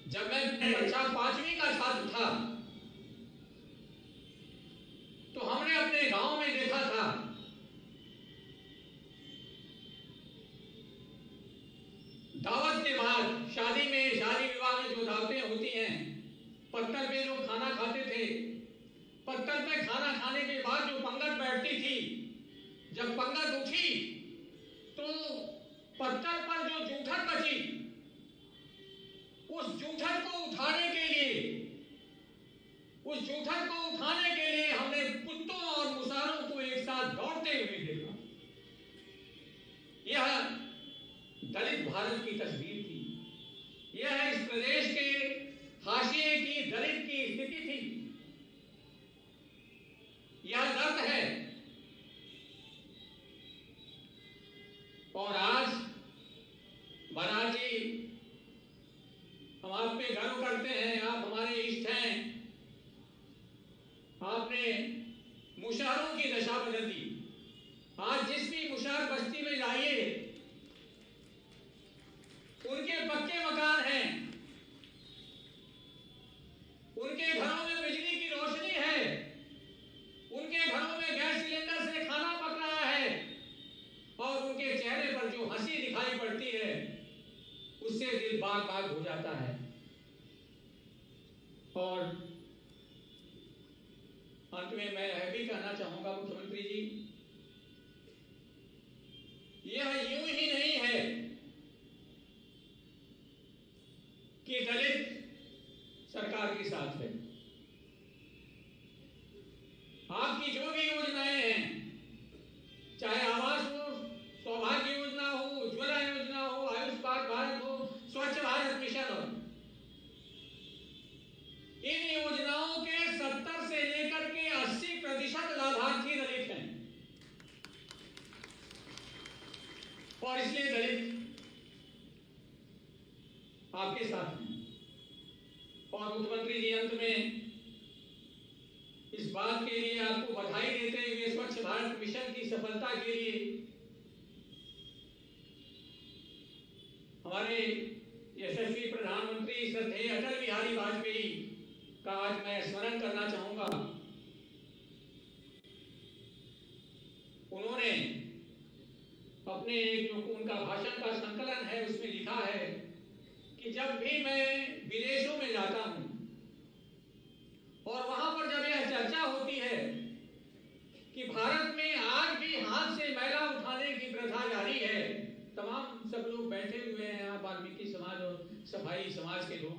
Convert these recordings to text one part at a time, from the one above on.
जब मैं कक्षा 5वीं का छात्र था तो हमने अपने गांव में देखा था दावत के बाद शादी विवाह में जो दावतें होती हैं, पत्तल पे लोग खाना खाते थे। पत्तल पे खाना खाने के बाद जो पंगत बैठती थी, जब पंगत उठी तो पत्तल पर जो जूठन बची, उस जूठन को उठाने के लिए हमने कुत्तों और मुसारों को एक साथ दौड़ते हुए देखा। यह दलित भारत की तस्वीर थी। यह इस प्रदेश के हाशिए की दलित की स्थिति थी। यह दर्द है। और आज महाराज जी, हम आप पे गर्व करते हैं, आप हमारे इष्ट हैं। आपने मुशारों की दशा बदल दी। आज जिस भी मुशार बस्ती में जाइए, उनके पक्के मकान हैं, उनके घरों में बिजली की रोशनी है, उनके घरों में गैस सिलेंडर से खाना पक रहा है, और उनके चेहरे पर जो हंसी दिखाई पड़ती है उससे दिल बाग बाग हो जाता है। और अंत में मैं यह भी कहना चाहूंगा मुख्यमंत्री जी, यह यूं ही नहीं है कि दलित सरकार के साथ है। आपकी जो भी योजनाएं हैं, चाहे आवास हो, सौभाग्य योजना हो, उज्ज्वला योजना हो, आयुष्मान भारत हो, स्वच्छ भारत मिशन हो, इन योजनाओं के 70 से लेकर के 80% लाभार्थी दलित हैं। और इसलिए दलित आपके साथ हैं। और मुख्यमंत्री जी, अंत में इस बात के लिए आपको बधाई देते हुए, स्वच्छ भारत मिशन की सफलता के लिए हमारे यशस्वी प्रधानमंत्री श्रद्धेय अटल बिहारी वाजपेयी का आज मैं स्मरण करना चाहूंगा। उन्होंने अपने जो उनका भाषण का संकलन है उसमें लिखा है कि जब भी मैं विदेशों में जाता हूं और वहां पर जब यह चर्चा होती है कि भारत में आज भी हाथ से मैला उठाने की प्रथा जारी है, तमाम सब लोग बैठे हुए हैं यहाँ, वाल्मीकि समाज और सफाई समाज के लोग,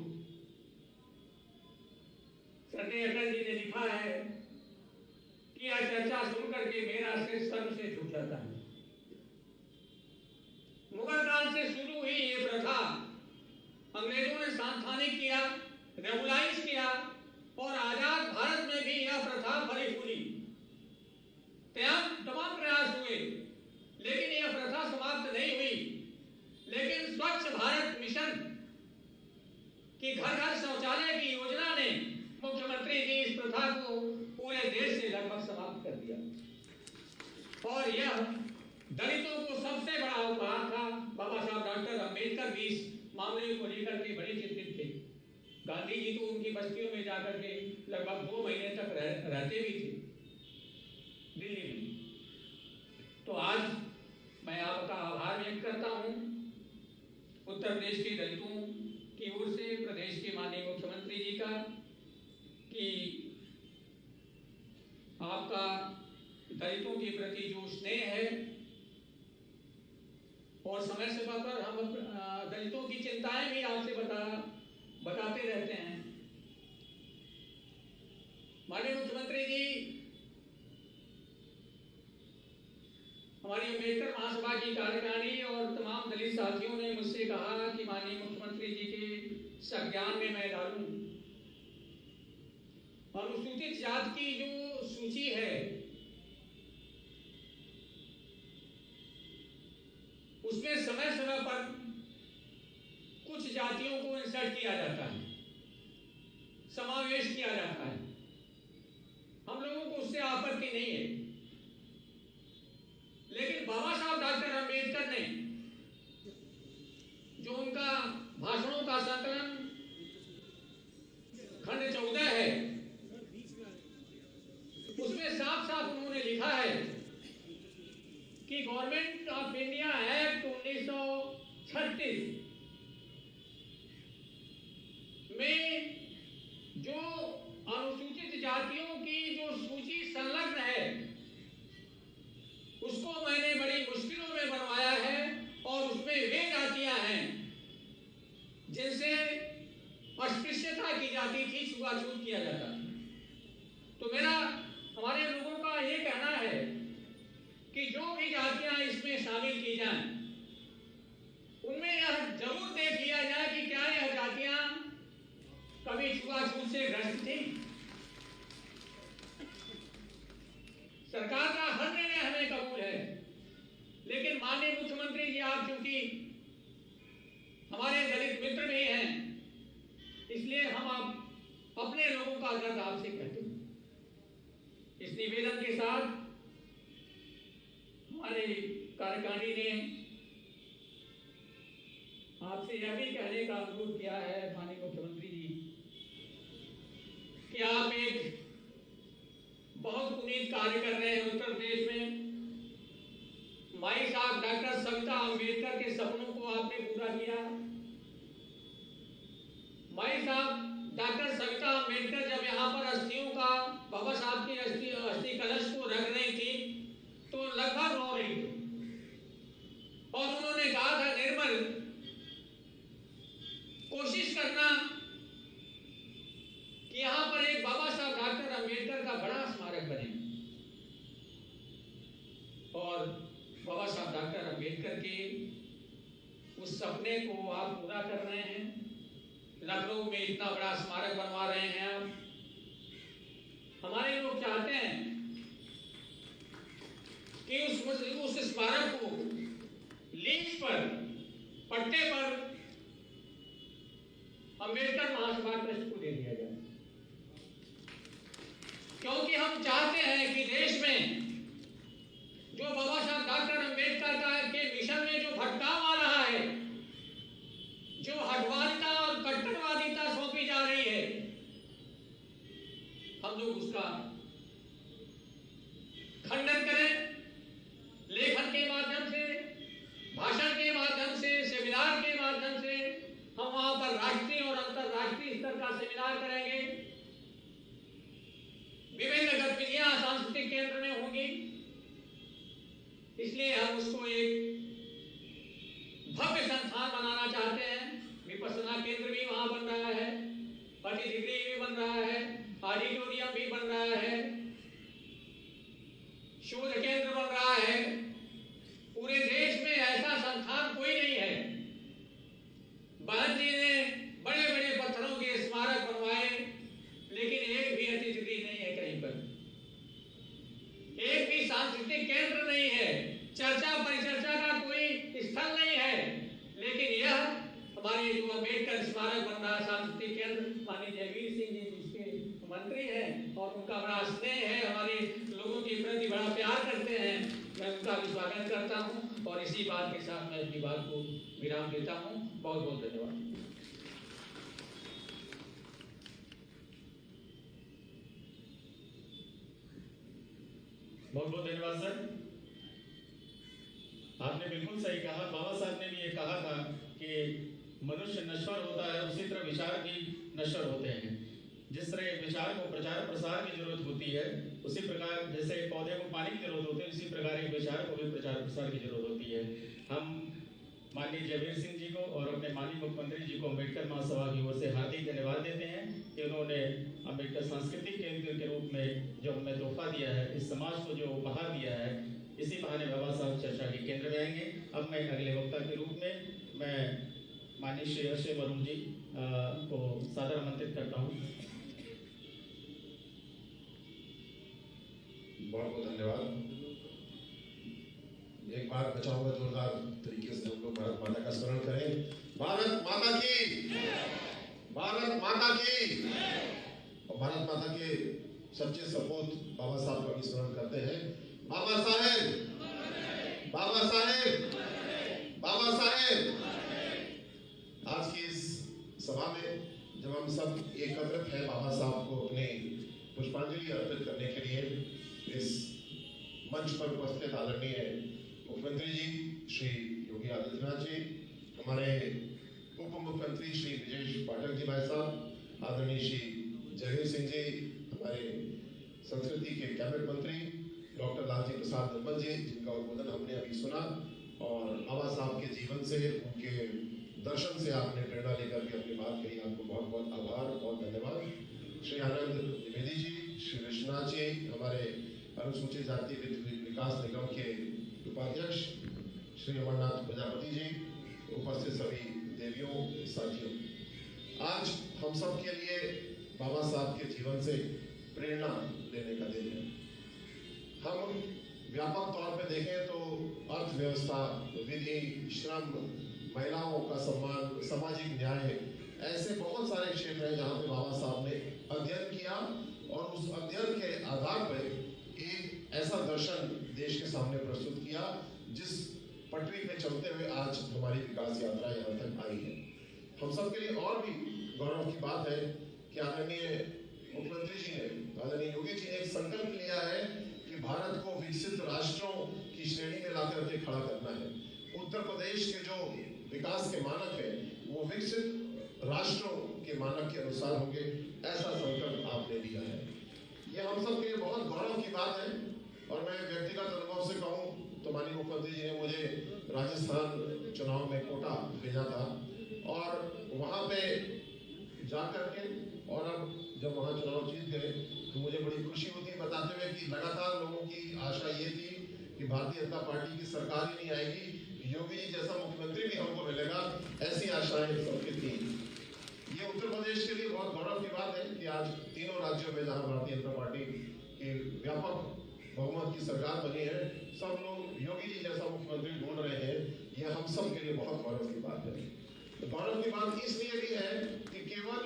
श्रद्धेय अटल जी ने लिखा है कि यह चर्चा सुन करके मेरा सिर सर से झुक जाता है। मुगल काल से शुरू हुई ये प्रथा अंग्रेजों ने सांस्थानिक किया, रेगुलाइज किया, और आजाद भारत में भी यह प्रथा फली फूली। तमाम प्रयास हुए, लेकिन यह प्रथा समाप्त नहीं हुई। लेकिन स्वच्छ भारत मिशन की घर घर शौचालय की योजना ने मुख्यमंत्री जी इस प्रथा को पूरे देश से लगभग समाप्त कर दिया। और यह दलितों को सबसे बड़ा उपहार था। बाबा साहब डॉक्टर अंबेडकर भी इस मामले को लेकर के बड़े चिंतित थे। गांधी जी तो उनकी बस्तियों में जाकर के लगभग 2 महीने तक रहते भी थे दिल्ली में। तो आज मैं आपका आभार व्यक्त करता हूं उत्तर प्रदेश के दलितों की ओर से, प्रदेश के माननीय मुख्यमंत्री जी का, कि आपका दलितों के प्रति जो स्नेह है, और समय समय पर हम दलितों की चिंताएं भी आपसे बताते रहते हैं। माननीय मुख्यमंत्री जी, हमारी अम्बेडकर महासभा की कार्यकारिणी और तमाम दलित साथियों ने मुझसे कहा कि माननीय मुख्यमंत्री जी के संज्ञान में मैं डालूं अनुसूचित जाति की जो सूची है उसमें समय समय पर कुछ जातियों को इंसर्ट किया जाता है, समावेश किया जाता है। हम लोगों को उससे आपत्ति नहीं है, लेकिन बाबा साहब डॉक्टर अंबेडकर ने जो उनका भाषणों का संकलन 1947 में जो अनुसूचित जातियों की जो सूची संलग्न है उसको मैंने बड़ी मुश्किलों में बनवाया है और उसमें वे जातियां हैं जिनसे अस्पृश्यता की जाती थी, छुआछूत किया जाता था। तो मेरा हमारे लोगों का ये कहना है कि जो भी जातियां इसमें शामिल की जाएं उनमें यह जरूर देख लिया जाए कि क्या यह जातियां कभी छुआछूत से ग्रस्त थी। सरकार का हर निर्णय हमें कबूल है, लेकिन माननीय मुख्यमंत्री जी आप क्योंकि हमारे दलित मित्र भी हैं, इसलिए हम आप अपने लोगों का दर्द आपसे कहते हैं। इस निवेदन के साथ हमारे कार्यकारिणी ने आपसे यह भी कहने का अनुरोध किया है माननीय मुख्यमंत्री जी कि आप एक बहुत पुनीत कार्य कर रहे हैं उत्तर प्रदेश में। माई साहब डॉक्टर सविता अंबेडकर के सपनों को आपने पूरा किया। माई साहब डॉक्टर सविता अंबेडकर जब यहाँ पर अस्थियों का बाबा साहब की अस्थि कलश को रख रही थी तो लगभग रो रही थी और उन्होंने कहा था निर्मल कोशिश करना कि यहाँ पर एक बाबा साहब डॉक्टर अंबेडकर का बड़ा स्मारक बने। और बाबा साहब डॉक्टर अंबेडकर के उस सपने को आप पूरा कर रहे हैं। लखनऊ में इतना बड़ा स्मारक बनवा रहे हैं आप। हमारे लोग चाहते हैं कि उस स्मारक को लीज पर, पट्टे पर अंबेडकर महासभा ट्रस्ट को दे दिया जाए, क्योंकि हम चाहते हैं कि देश में जो बाबा साहब डॉक्टर अंबेडकर के मिशन में जो भटकाव आ रहा है, जो हटवादिता और कट्टरवादिता सौंपी जा रही है, हम लोग उसका खंडन करें। लेखन के माध्यम से, भाषण के माध्यम से, सेमिनार के माध्यम से हम वहां पर राष्ट्रीय और अंतर्राष्ट्रीय स्तर का सेमिनार करेंगे। विभिन्न गतिविधियां सांस्कृतिक केंद्र में होंगी। इसलिए हम उसको एक भव्य संस्थान बनाना चाहते हैं। विपස්සना केंद्र भी वहां बन रहा है, अतिथि गृह भी बन रहा है, ऑडिटोरियम भी बन रहा है, शोध केंद्र बन रहा है। पूरे देश में ऐसा संस्थान कोई नहीं है। बहन जी ने बड़े बड़े पत्थरों के स्मारक बनवाए, लेकिन एक भी अतिथि गृह नहीं है कहीं पर, एक भी सांस्कृतिक केंद्र नहीं है, चर्चा परिचर्चा का कोई स्थल नहीं है। लेकिन यह हमारे जो अम्बेडकर स्मारक बन रहा सांस्कृतिक केंद्र, माननीय जयवीर सिंह जी जिसके मंत्री हैं और उनका बड़ा स्नेह है, हमारे लोगों के प्रति बड़ा प्यार करते हैं, मैं उनका भी स्वागत करता हूं। और इसी बात के साथ मैं अपनी बात को विराम देता हूं। बहुत बहुत धन्यवाद। बहुत बहुत धन्यवाद सर। आपने बिल्कुल सही कहा। बाबा साहब ने भी ये कहा था कि मनुष्य नश्वर होता है, उसी तरह विचार भी नश्वर होते हैं। जिस तरह विचार को प्रचार प्रसार की जरूरत होती है, उसी प्रकार जैसे पौधे को पानी की जरूरत होती है, उसी प्रकार एक विचार को भी प्रचार प्रसार की जरूरत होती है। हम माननीय जयवीर सिंह जी को और अपने माननीय मुख्यमंत्री जी को अम्बेडकर महासभा की ओर से हार्दिक धन्यवाद देते हैं कि उन्होंने अम्बेडकर सांस्कृतिक केंद्र के रूप में जो हमें तोहफा दिया है, इस समाज को जो उपहार दिया है, इसी बहाने बाबा साहब चर्चा के केंद्र में आएंगे। अब मैं अगले वक्ता के रूप में मैं माननीय श्री अक्षय वरुण जी को सादर आमंत्रित करता हूँ। बहुत बहुत धन्यवाद। एक बार बचाऊंगा जोरदार तरीके से हम लोग भारत माता का स्मरण करें। भारत माता की, भारत माता की। और भारत माता के सच्चे सपूत बाबा साहब का भी स्मरण करते हैं। बाबा साहेब, बाबा साहेब, बाबा साहेब। आज की इस सभा में जब हम सब एकत्रित हैं बाबा साहब को अपने पुष्पांजलि अर्पित करने के लिए, इस मंच पर उपस्थित आदरणीय मुख्यमंत्री जी श्री योगी आदित्यनाथ जी, हमारे उप मुख्यमंत्री श्री ब्रजेश पाठक जी भाई साहब, आदरणीय श्री जगीर सिंह जी, हमारे संस्कृति के कैबिनेट मंत्री डॉक्टर लालजी प्रसाद निर्मल जी, जिनका उद्बोधन हमने अभी सुना, और बाबा साहब के जीवन से, उनके दर्शन से आपने प्रेरणा लेकर के अपनी बात कही, आपको बहुत बहुत आभार और धन्यवाद। श्री आनंद द्विवेदी जी, श्री विश्वनाथ जी, हमारे अनुसूचित जाति विकास निगम के उपाध्यक्ष, श्री अमरनाथ प्रजापति जी, उपस्थित सभी देवियों साथियों, आज हम सब के लिए बाबा साहब के जीवन से प्रेरणा लेने का दिन है। हम व्यापक तौर पे देखें तो अर्थव्यवस्था, विधि, श्रम, महिलाओं का सम्मान, सामाजिक न्याय, ऐसे बहुत सारे क्षेत्र हैं जहाँ पे बाबा साहब ने अध्ययन किया और उस अध्ययन के आधार पर एक ऐसा दर्शन देश के सामने प्रस्तुत किया जिस पटरी पे चलते हुए आज हमारी विकास यात्रा यहाँ तक आई है। हम सब के लिए और भी गौरव की बात है कि आदरणीय मुख्यमंत्री जी ने, आदरणीय योगी जी ने एक संकल्प लिया है कि भारत को विकसित राष्ट्रों की श्रेणी में ला करके खड़ा करना है। उत्तर प्रदेश के जो विकास के मानक है वो विकसित राष्ट्रों के मानक के अनुसार होंगे, ऐसा संकल्प आपने लिया है। ये हम सब के लिए बहुत गौरव की बात है। और मैं व्यक्तिगत अनुभव से कहूँ तो माननीय मुख्यमंत्री जी ने मुझे राजस्थान चुनाव में कोटा भेजा था और वहाँ पे जा करके, और अब जब वहाँ चुनाव जीत गए तो मुझे बड़ी खुशी होती है बताते हुए कि लगातार लोगों की आशा ये थी कि भारतीय जनता पार्टी की सरकार ही नहीं आएगी, योगी जी जैसा मुख्यमंत्री भी हमको मिलेगा, ऐसी आशाएं सबकी थी। ये उत्तर प्रदेश के लिए बहुत गौरव की बात है कि आज तीनों राज्यों में जहाँ भारतीय जनता पार्टी की व्यापक बहुमत की सरकार बनी है, सब लोग योगी जी जैसा मुख्यमंत्री ढूंढ रहे हैं। ये हम सब के लिए बहुत गौरव की बात है। तो गौरव की बात इसलिए भी है कि केवल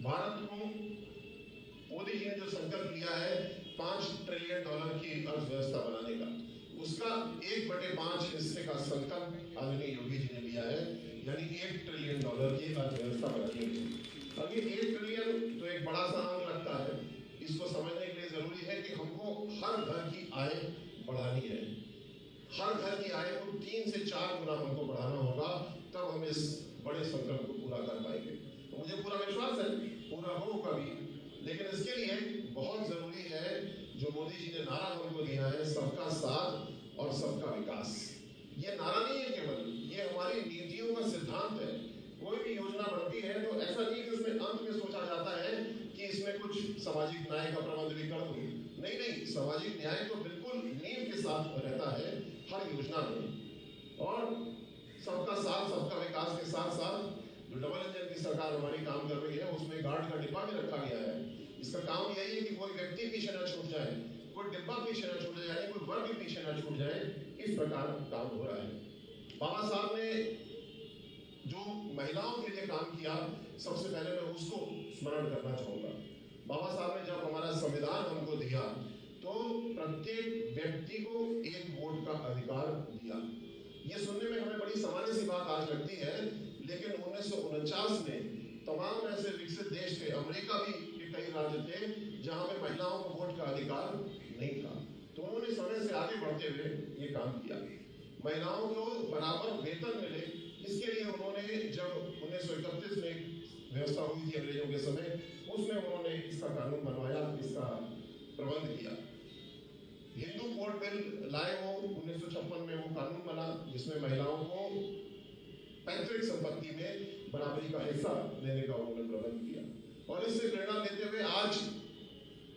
भारत को मोदी जी ने जो संकल्प लिया है $5 ट्रिलियन की अर्थव्यवस्था बनाने का, उसका 1/5 हिस्से का संकल्प आदरणीय योगी जी ने लिया है, यानी $1 ट्रिलियन की अर्थव्यवस्था बनानी है। अब ये 1 ट्रिलियन तो एक बड़ा सा अंक लगता है, इसको समझने के लिए जरूरी है कि हमको हर घर की आय बढ़ानी है। हर घर की आय को 3 से 4 गुना हमको बढ़ाना होगा, तब हम इस बड़े संकल्प को पूरा कर पाएंगे। तो मुझे पूरा विश्वास है पूरा होगा भी, लेकिन इसके लिए बहुत जरूरी है जो मोदी जी ने नारा हमको दिया है, सबका साथ और सबका विकास। ये नारा नहीं है केवल, ये हमारी नीतियों का सिद्धांत है। कोई भी योजना बनती है तो ऐसा नहीं कि इसमें अंत में सोचा जाता है कि इसमें कुछ सामाजिक न्याय का प्रबंध भी कर दूं। नहीं, सामाजिक न्याय तो बिल्कुल नींव के साथ रहता है हर योजना में। और सबका साथ सबका विकास के साथ साथ जो डबल इंजन की सरकार हमारी काम कर रही है, उसमें गार्ड का डिब्बा भी रखा गया है। इसका काम यही है कि कोई व्यक्ति पीछे न छूट जाए, कोई डिब्बा पीछे न छूट जाए, कोई वर्ग पीछे न छूट जाए, इस प्रकार काम हो रहा है। बाबा साहब ने जो महिलाओं के लिए काम किया, सबसे पहले मैं उसको स्मरण करना चाहूंगा। बाबा साहब ने जब हमारा संविधान हमको दिया तो प्रत्येक व्यक्ति को एक वोट का अधिकार दिया। ये सुनने में हमें बड़ी सामान्य सी बात आज लगती है, लेकिन 1949 में तमाम ऐसे विकसित देश थे, अमेरिका भी के कई राज्य थे जहां पे महिलाओं को वोट का अधिकार नहीं था। तो उन्होंने समय से आगे बढ़ते हुए ये काम किया, महिलाओं को बराबर वेतन मिले, इसके लिए उन्होंने जब 1931 में व्यवस्था हुई थी अंग्रेजों के समय, उसमें उन्होंने इसका कानून बनवाया, इसका प्रबंध किया। हिंदू कोड बिल लाए वो 1956 में, वो कानून बना जिसमें महिलाओं को पैतृक संपत्ति में बराबरी का हिस्सा देने का उन्होंने प्रबंध किया। और इससे प्रेरणा लेते हुए आज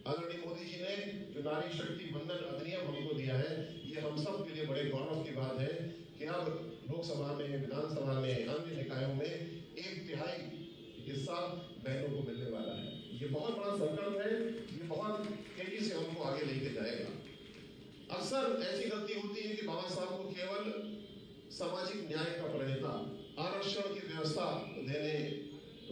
आदरणीय मोदी जी ने जो नारी शक्ति बंधन अधिनियम हमको दिया है, ये हम सब के लिए बड़े गौरव की बात है कि अब लोकसभा में, विधानसभा में, अन्य निकायों में 1/3 हिस्सा बहनों को मिलने वाला है। ये बहुत बड़ा संकल्प है, ये बहुत तेजी से हमको आगे लेके जाएगा। अक्सर ऐसी गलती होती है कि बाबा साहब को केवल सामाजिक न्याय का प्रणेता, आरक्षण की व्यवस्था देने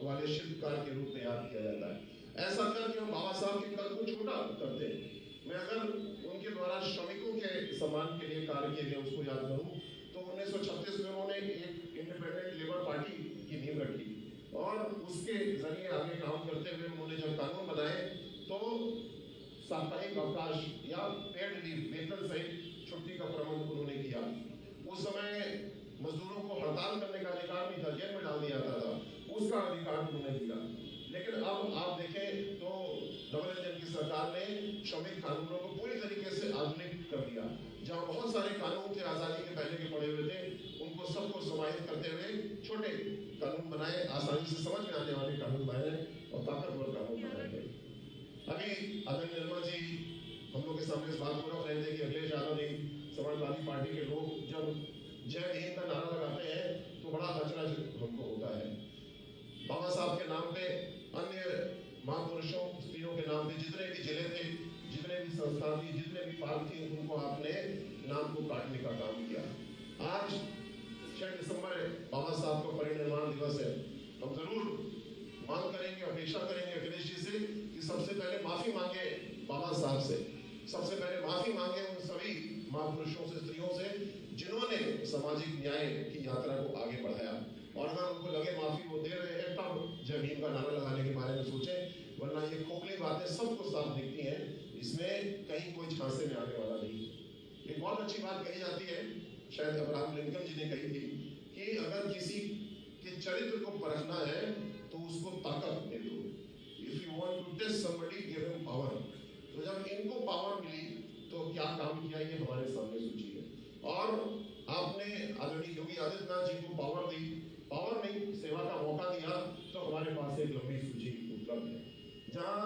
वाले शिल्पकार के रूप में याद किया जाता है। ऐसा करके हम बाबा साहब के कद को छोटा करते हैं। मैं अगर उनके द्वारा श्रमिकों के सम्मान के लिए कार्य किए गए उसको याद करूं तो 1936 में उन्होंने एक इंडिपेंडेंट लेबर पार्टी की नींव रखी और उसके जरिए आगे काम करते हुए उन्होंने जब कानून बनाए तो साप्ताहिक अवकाश या पेड लीव, वेतन सहित छुट्टी का प्रबंध उन्होंने किया। उस समय मजदूरों को हड़ताल करने का जेल में डाल दिया जाता था, उसका अधिकार उन्होंने दिया। लेकिन अब आप देखें तो डबल इंजन की सरकार ने श्रमिक कानूनों को पूरी तरीके से आधुनिक कर दिया। जहां बहुत सारे कानून थे आजादी के पहले के पड़े हुए थे, उनको सबको समाहित करते हुए छोटे कानून बनाए, आसानी से समझ में आने वाले कानून बनाए और ताकतवर कानून बनाए गए। अभी आदरणीय निर्मला जी हम लोग के सामने इस बात को रख रहे थे कि अखिलेश यादव जी समाजवादी पार्टी के लोग जब जय हिंद का नारा लगाते हैं तो बड़ा अचरज हमको होता है। बाबा साहब के नाम पे, अन्य महापुरुषों स्त्रियों के नाम पे जितने भी जिले थे, जितने भी संस्थान थी, जितने भी पार्क थे, उनको आपने नाम को काटने का काम किया। आज 6 दिसंबर बाबा साहब का परिनिर्वाण दिवस है। हम जरूर मांग करेंगे, अपेक्षा करेंगे अखिलेश जी से कि सबसे पहले माफी मांगे बाबा साहब से, सबसे पहले माफी मांगे उन सभी महापुरुषों से, स्त्रियों से जिन्होंने सामाजिक न्याय की यात्रा को आगे बढ़ाया। और अगर उनको लगे माफी वो दे रहे हैं तब जय भीम का नारा लगाने के बारे में सोचें, वरना ये खोखली बातें सबको साफ दिखती हैं, इसमें कहीं कोई झांसे में आने वाला नहीं। एक बहुत अच्छी बात कही जाती है, शायद अब्राहम लिंकन जी ने कही थी कि अगर किसी के चरित्र को परखना है तो उसको ताकत दे दो। If you want to test somebody give him power. तो जब इनको पावर मिली तो क्या काम किया ये हमारे सामने सूची है। और आपने आदरणीय योगी आदित्यनाथ जी को पावर दी, पावर नहीं सेवा का मौका दिया, तो हमारे पास एक लंबी सूची उपलब्ध है। जहां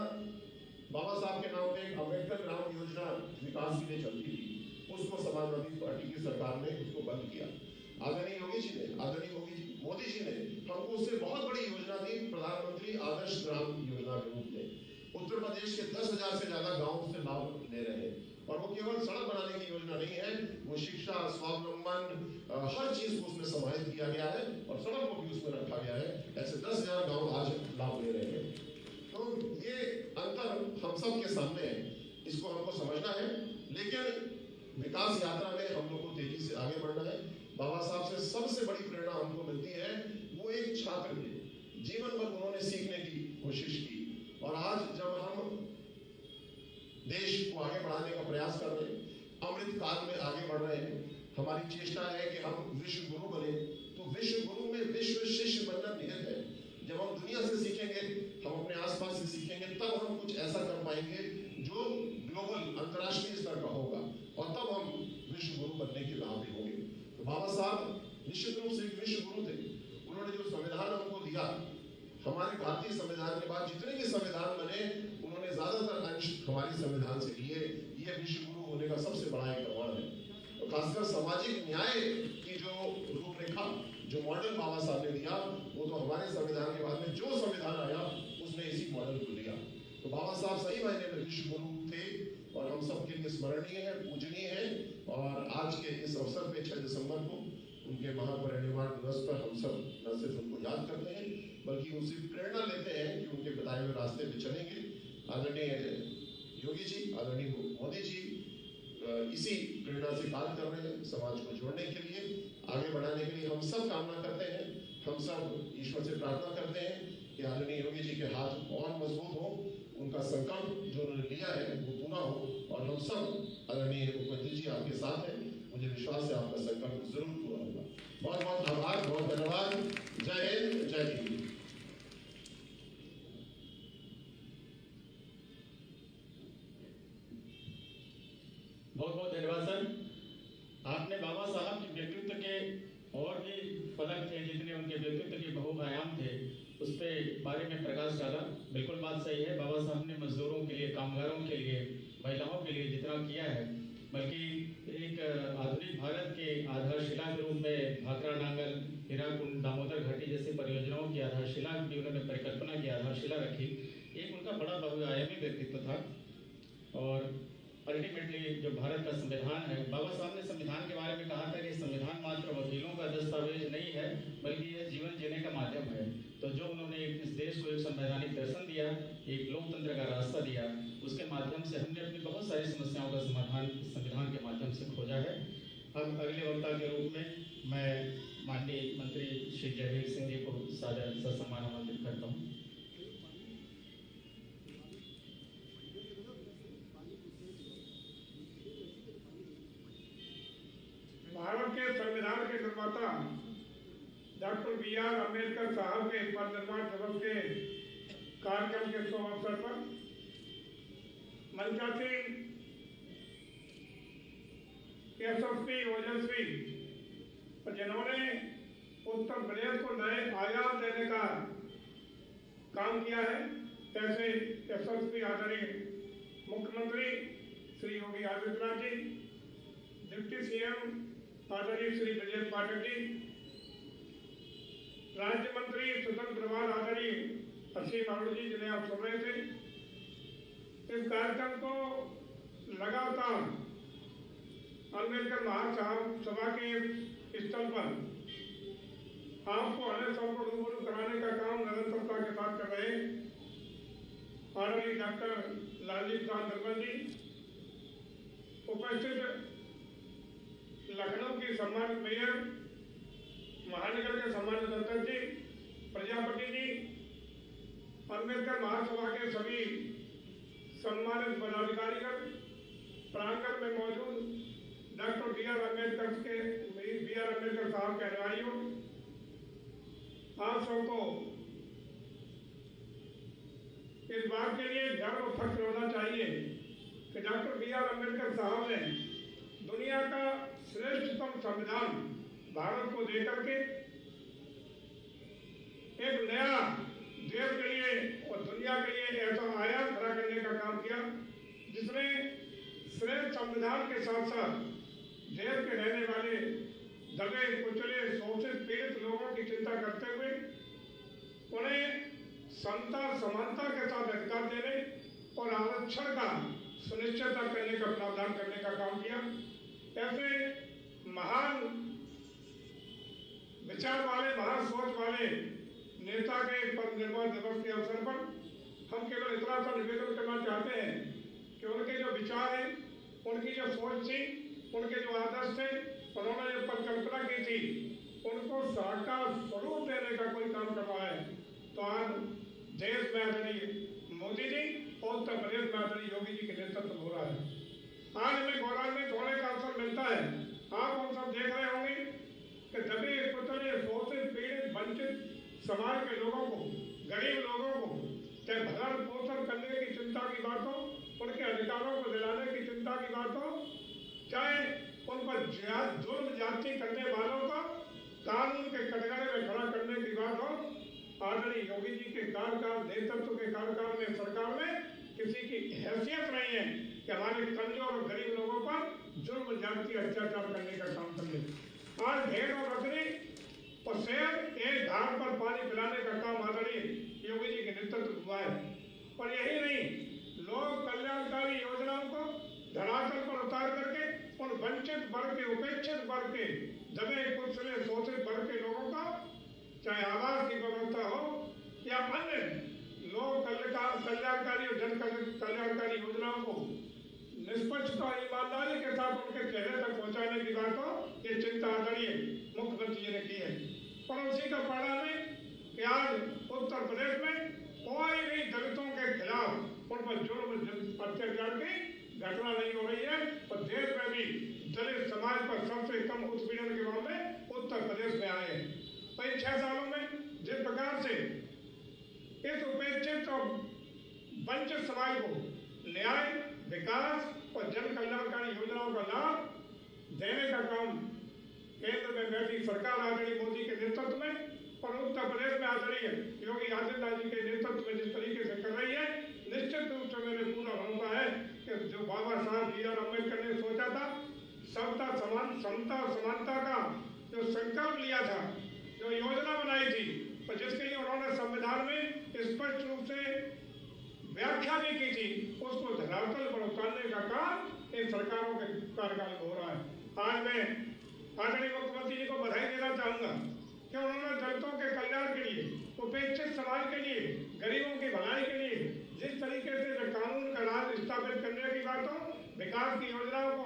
बाबा साहब के नाम पे एक अम्बेडकर ग्राम योजना विकास के लिए चलती थी, उसको समाजवादी पार्टी की सरकार ने उसको बंद किया। आदरणीय योगी जी ने, आदरणीय मोदी जी ने हमको उससे बहुत बड़ी योजना दी, प्रधानमंत्री आदर्श ग्राम योजना के रूप में। उत्तर प्रदेश के 10,000 से ज्यादा गांव उससे लाभ ले रहे हैं। और वो केवल सड़क बनाने की योजना नहीं है, वो शिक्षा, स्वावलंबन, हर चीज को उसमें समाहित किया गया है और सड़क को भी उसमें रखा गया है। ऐसे 10,000 गांव आज लाभ ले रहे हैं। तो ये अंतर हम सब के सामने है, इसको हमको समझना है। लेकिन विकास यात्रा में हम लोग को तेजी से आगे बढ़ना है। बाबा साहब से सबसे बड़ी प्रेरणा हमको मिलती है, वो एक छात्र थे, जीवन भर उन्होंने सीखने की कोशिश की। और आज जब हम देश को आगे बढ़ाने का प्रयास कर रहे हैं, अमृत काल में आगे बढ़ रहे हैं, हमारी चेष्टा है कि हम विश्व गुरु बने। तो विश्व गुरु में विश्व शिष्य बनना निहित है। जब हम दुनिया से सीखेंगे, हम अपने आसपास से सीखेंगे, तब हम कुछ ऐसा कर पाएंगे जो ग्लोबल, अंतर्राष्ट्रीय स्तर का होगा, और तब हम विश्व गुरु बनने के लायक होंगे। तो बाबा साहब निश्चित रूप से एक विश्व गुरु थे। उन्होंने जो संविधान हमको दिया, हमारे भारतीय संविधान के बाद जितने भी संविधान बने, उन्होंने ज्यादातर अंश हमारे संविधान से लिए। ये विश्व गुरु होने का सबसे बड़ा एक प्रमाण है। तो खासकर सामाजिक न्याय की जो रूपरेखा, जो मॉडल बाबा साहब ने दिया, वो तो हमारे संविधान के बाद में जो संविधान आया उसने इसी मॉडल को दिया। तो बाबा साहब सही मायने में विश्व गुरु थे और हम सबके लिए स्मरणीय है, पूजनीय है। और आज के इस अवसर पे 6 दिसंबर को उनके महापरिनिर्वाण दिवस पर हम सब न सिर्फ उनको याद करते हैं, बल्कि उनसे प्रेरणा लेते हैं कि उनके बताए हुए रास्ते पे चलेंगे। आदरणीय योगी जी, आदरणीय मोदी जी इसी प्रेरणा से कार्य कर रहे हैं, समाज को जोड़ने के लिए, आगे बढ़ाने के लिए। हम सब कामना करते हैं, हम सब ईश्वर से प्रार्थना करते हैं कि आदरणीय योगी जी के हाथ और मजबूत हो, उनका संकल्प जो उन्होंने लिया है वो पूरा हो। और हम सब आदरणीय मुख्यमंत्री जी आपके साथ हैं, मुझे विश्वास है आपका संकल्प जरूर पूरा होगा। बहुत बहुत आभार, बहुत धन्यवाद। जय हिंद, जय हिंद। बहुत बहुत धन्यवाद सर। आपने बाबा साहब के व्यक्तित्व के और भी फलक थे, जितने उनके व्यक्तित्व के बहुआयाम थे, उस पर बारे में प्रकाश डाला। बिल्कुल बात सही है, बाबा साहब ने मजदूरों के लिए, कामगारों के लिए, महिलाओं के लिए जितना किया है, बल्कि एक आधुनिक भारत के आधारशिला के रूप में भाखड़ा नांगल, हीराकुंड, दामोदर घाटी जैसी परियोजनाओं की आधारशिला की उन्होंने परिकल्पना की, आधारशिला रखी। एक उनका बड़ा बहुआयामी व्यक्तित्व था। और अल्टीमेटली जो भारत का संविधान है, बाबा साहब ने संविधान के बारे में कहा था कि संविधान मात्र वकीलों का दस्तावेज नहीं है, बल्कि यह जीवन जीने का माध्यम है। तो जो उन्होंने इस देश को एक संवैधानिक दर्शन दिया, एक लोकतंत्र का रास्ता दिया, उसके माध्यम से हमने अपनी बहुत सारी समस्याओं का समाधान इस संविधान के माध्यम से खोजा है। अब अगले वक्ता के रूप में मैं माननीय मंत्री श्री जयवीर सिंह जी को सादर सम्मान आमंत्रित करता हूँ। भारत के संविधान के निर्माता डॉक्टर B.R. अम्बेडकर साहब के परिनिर्वाण दिवस के कार्यक्रम के शुभ अवसर पर मंचासीन यशस्वी ओजस्वी जिन्होंने उत्तर प्रदेश को नए आयाम देने का काम किया है, ऐसे यशस्वी आदरणीय मुख्यमंत्री श्री योगी आदित्यनाथ जी, डिप्टी CM आदरणीय श्री ब्रजेश पाठक जी, राज्य मंत्री स्वतंत्र प्रभार आदरणीय असीम अरुण जी जिन्हें आप सुन रहे थे, इस कार्यक्रम को लगातार अम्बेडकर महासभा के स्थल पर आपको अन्य सबको रूबरू कराने का काम निरंतरता के साथ कर रहे आदरणीय डॉक्टर लालजी प्रसाद निर्मल जी, उपस्थित लखनऊ की सम्मानित मेयर, महानगर के सम्मानित दत्तक जी, प्रजापति जी, अम्बेडकर महासभा के सभी सम्मानित पदाधिकारीगण, प्रांगण में मौजूद डॉक्टर B.R. अम्बेडकर साहब के अनुयायियों, आप सबको इस बात के लिए गर्व और फख्र होना चाहिए कि डॉक्टर B.R. अम्बेडकर साहब ने दुनिया का श्रेष्ठतम संविधान भारत को देकर के एक नया देश के लिए और दुनिया के लिए ऐसा आयाम खड़ा करने का काम किया, जिसने श्रेष्ठ संविधान के साथ साथ देश के रहने वाले दबे कुचले शोषित पीड़ित लोगों की चिंता करते हुए उन्हें समता समानता के साथ अधिकार देने और आरक्षण का सुनिश्चित करने का प्रावधान करने का काम किया। ऐसे महान विचार वाले, महान सोच वाले नेता के परिनिर्वाण दिवस के अवसर पर हम केवल इतना सा निवेदन करना चाहते हैं कि उनके जो विचार हैं, उनकी जो सोच थी, उनके जो आदर्श थे, उन्होंने जो परिकल्पना की थी, उनको साकार स्वरूप देने का कोई काम कर रहा है। तो आज देश में आदरणीय मोदी जी और उत्तर प्रदेश में आदरणीय योगी जी के नेतृत्व हो रहा है। आज हमें गौरवान्वित होने का अवसर मिलता है। आप हम सब देख रहे होंगे कि दबे कुचले शोषित पीड़ित वंचित समाज के लोगों को, गरीब लोगों को चाहे भरण पोषण करने की चिंता की बात हो, उनके अधिकारों को दिलाने की चिंता की बात हो, चाहे उन पर जुर्म जाति करने वालों को कानून के कटघरे में खड़ा करने की बात हो, आदरणीय योगी जी के कार्यकाल, नेतृत्व के कार्यकाल में सरकार में किसी की हैसियत नहीं है कि हमारे कमजोर और गरीब लोगों पर जुर्म जाति अत्याचार करने का काम कर ले। आज भेड़ और बकरी और शेर एक घाट पर पानी पिलाने का काम आदरणीय योगी जी के नेतृत्व हुआ है। और यही नहीं, लोक कल्याणकारी योजनाओं को धरातल पर उतार करके उन वंचित वर्ग के, उपेक्षित वर्ग के, दबे कुचले शोषित वर्ग के लोगों का चाहे आवास की व्यवस्था हो या अन्य लोक कल्याणकारी और जन कल्याणकारी योजनाओं को निष्पक्षता और ईमानदारी के साथ उनके चेहरे तक पहुंचाने की बात हो, ये चिंता आदरणीय मुख्यमंत्री जी ने की है। और उसी का परिणाम है कि आज उत्तर प्रदेश में कोई भी दलितों के खिलाफ उन पर जुर्म अत्याचार की घटना नहीं हो रही है। और देश में भी दलित समाज पर सबसे कम उत्पीड़न के मामले उत्तर प्रदेश में आए हैं। और इन 6 सालों में जिस प्रकार से इस उपेक्षित और वंचित समाज को न्याय, विकास और जन कल्याणकारी योजनाओं का लाभ देने का काम केंद्र में बैठी सरकार आदरणीय मोदी के नेतृत्व में और उत्तर प्रदेश में आदरणीय योगी आदित्यनाथ जी के नेतृत्व में जिस तरीके से कर रही है, निश्चित रूप से मेरे पूरा भरोसा है कि जो बाबा साहब B.R. अम्बेडकर ने सोचा था, समता समानता का जो संकल्प लिया था, जो योजना बनाई थी और जिसके लिए उन्होंने संविधान में स्पष्ट रूप से व्याख्या भी की थी, उसको धरातल पर उतारने का काम इन सरकारों के कार्यकाल में हो रहा है। आज मैं आदरणीय मुख्यमंत्री जी को बधाई देना चाहूंगा कि उन्होंने दलितों के कल्याण के लिए, उपेक्षित समाज के लिए, गरीबों की भलाई के लिए जिस तरीके से कानून का राज स्थापित करने की बात हो, विकास की योजनाओं को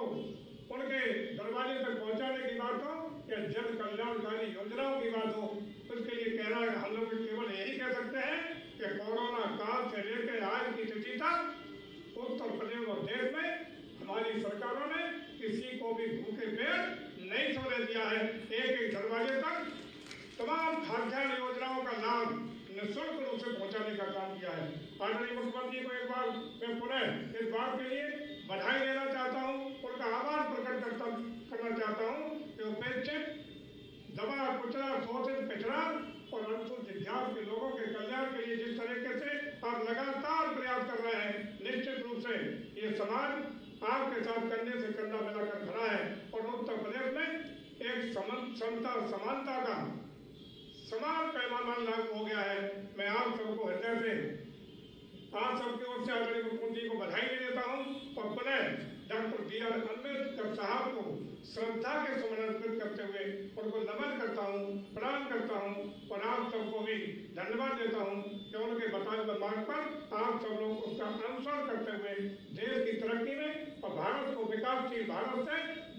उनके दरवाजे तक पहुंचाने की बात हो या जन कल्याणकारी योजनाओं की बात हो, उसके लिए कहना है हम लोग केवल यही कह सकते हैं कि कोरोना काल से लेकर आज की तिथि तक उत्तर प्रदेश और देश में हमारी सरकारों ने किसी को भी भूखे पेट नहीं सोने दिया है। एक एक दरवाजे तक तमाम खाद्यान्न योजनाओं का लाभ निःशुल्क रूप से पहुंचाने का काम किया है। आदरणीय मुख्यमंत्री को एक बार मैं पुनः इस बात के लिए बधाई देना चाहता हूं, उनका आभार प्रकट करना चाहता हूं कि उपेक्षित, दबा कुचला, शोषित, पिछड़ा और अनुसूचित जाति के लोगों के कल्याण के लिए जिस तरीके से आप लगातार प्रयास कर रहे हैं, निश्चित रूप से ये समाज आपके साथ करने से कंधा मिलाकर खड़ा है और उत्तर प्रदेश में एक समता समानता का समान पैमाना लागू हो गया है। मैं आप सबको हृदय से, आप सबकी ओर से आदरणीय मुख्यमंत्री को बधाई देता हूं और पुनः डॉक्टर B.R. अम्बेडकर साहब को श्रद्धा के समर्पित करते हुए उनको नमन करता हूं, प्रणाम करता हूं और आप सबको भी धन्यवाद देता हूं कि उनके बताए हुए मार्ग पर आप सब लोग उसका अनुसरण करते हुए देश की तरक्की में और भारत को विकासशील भारत से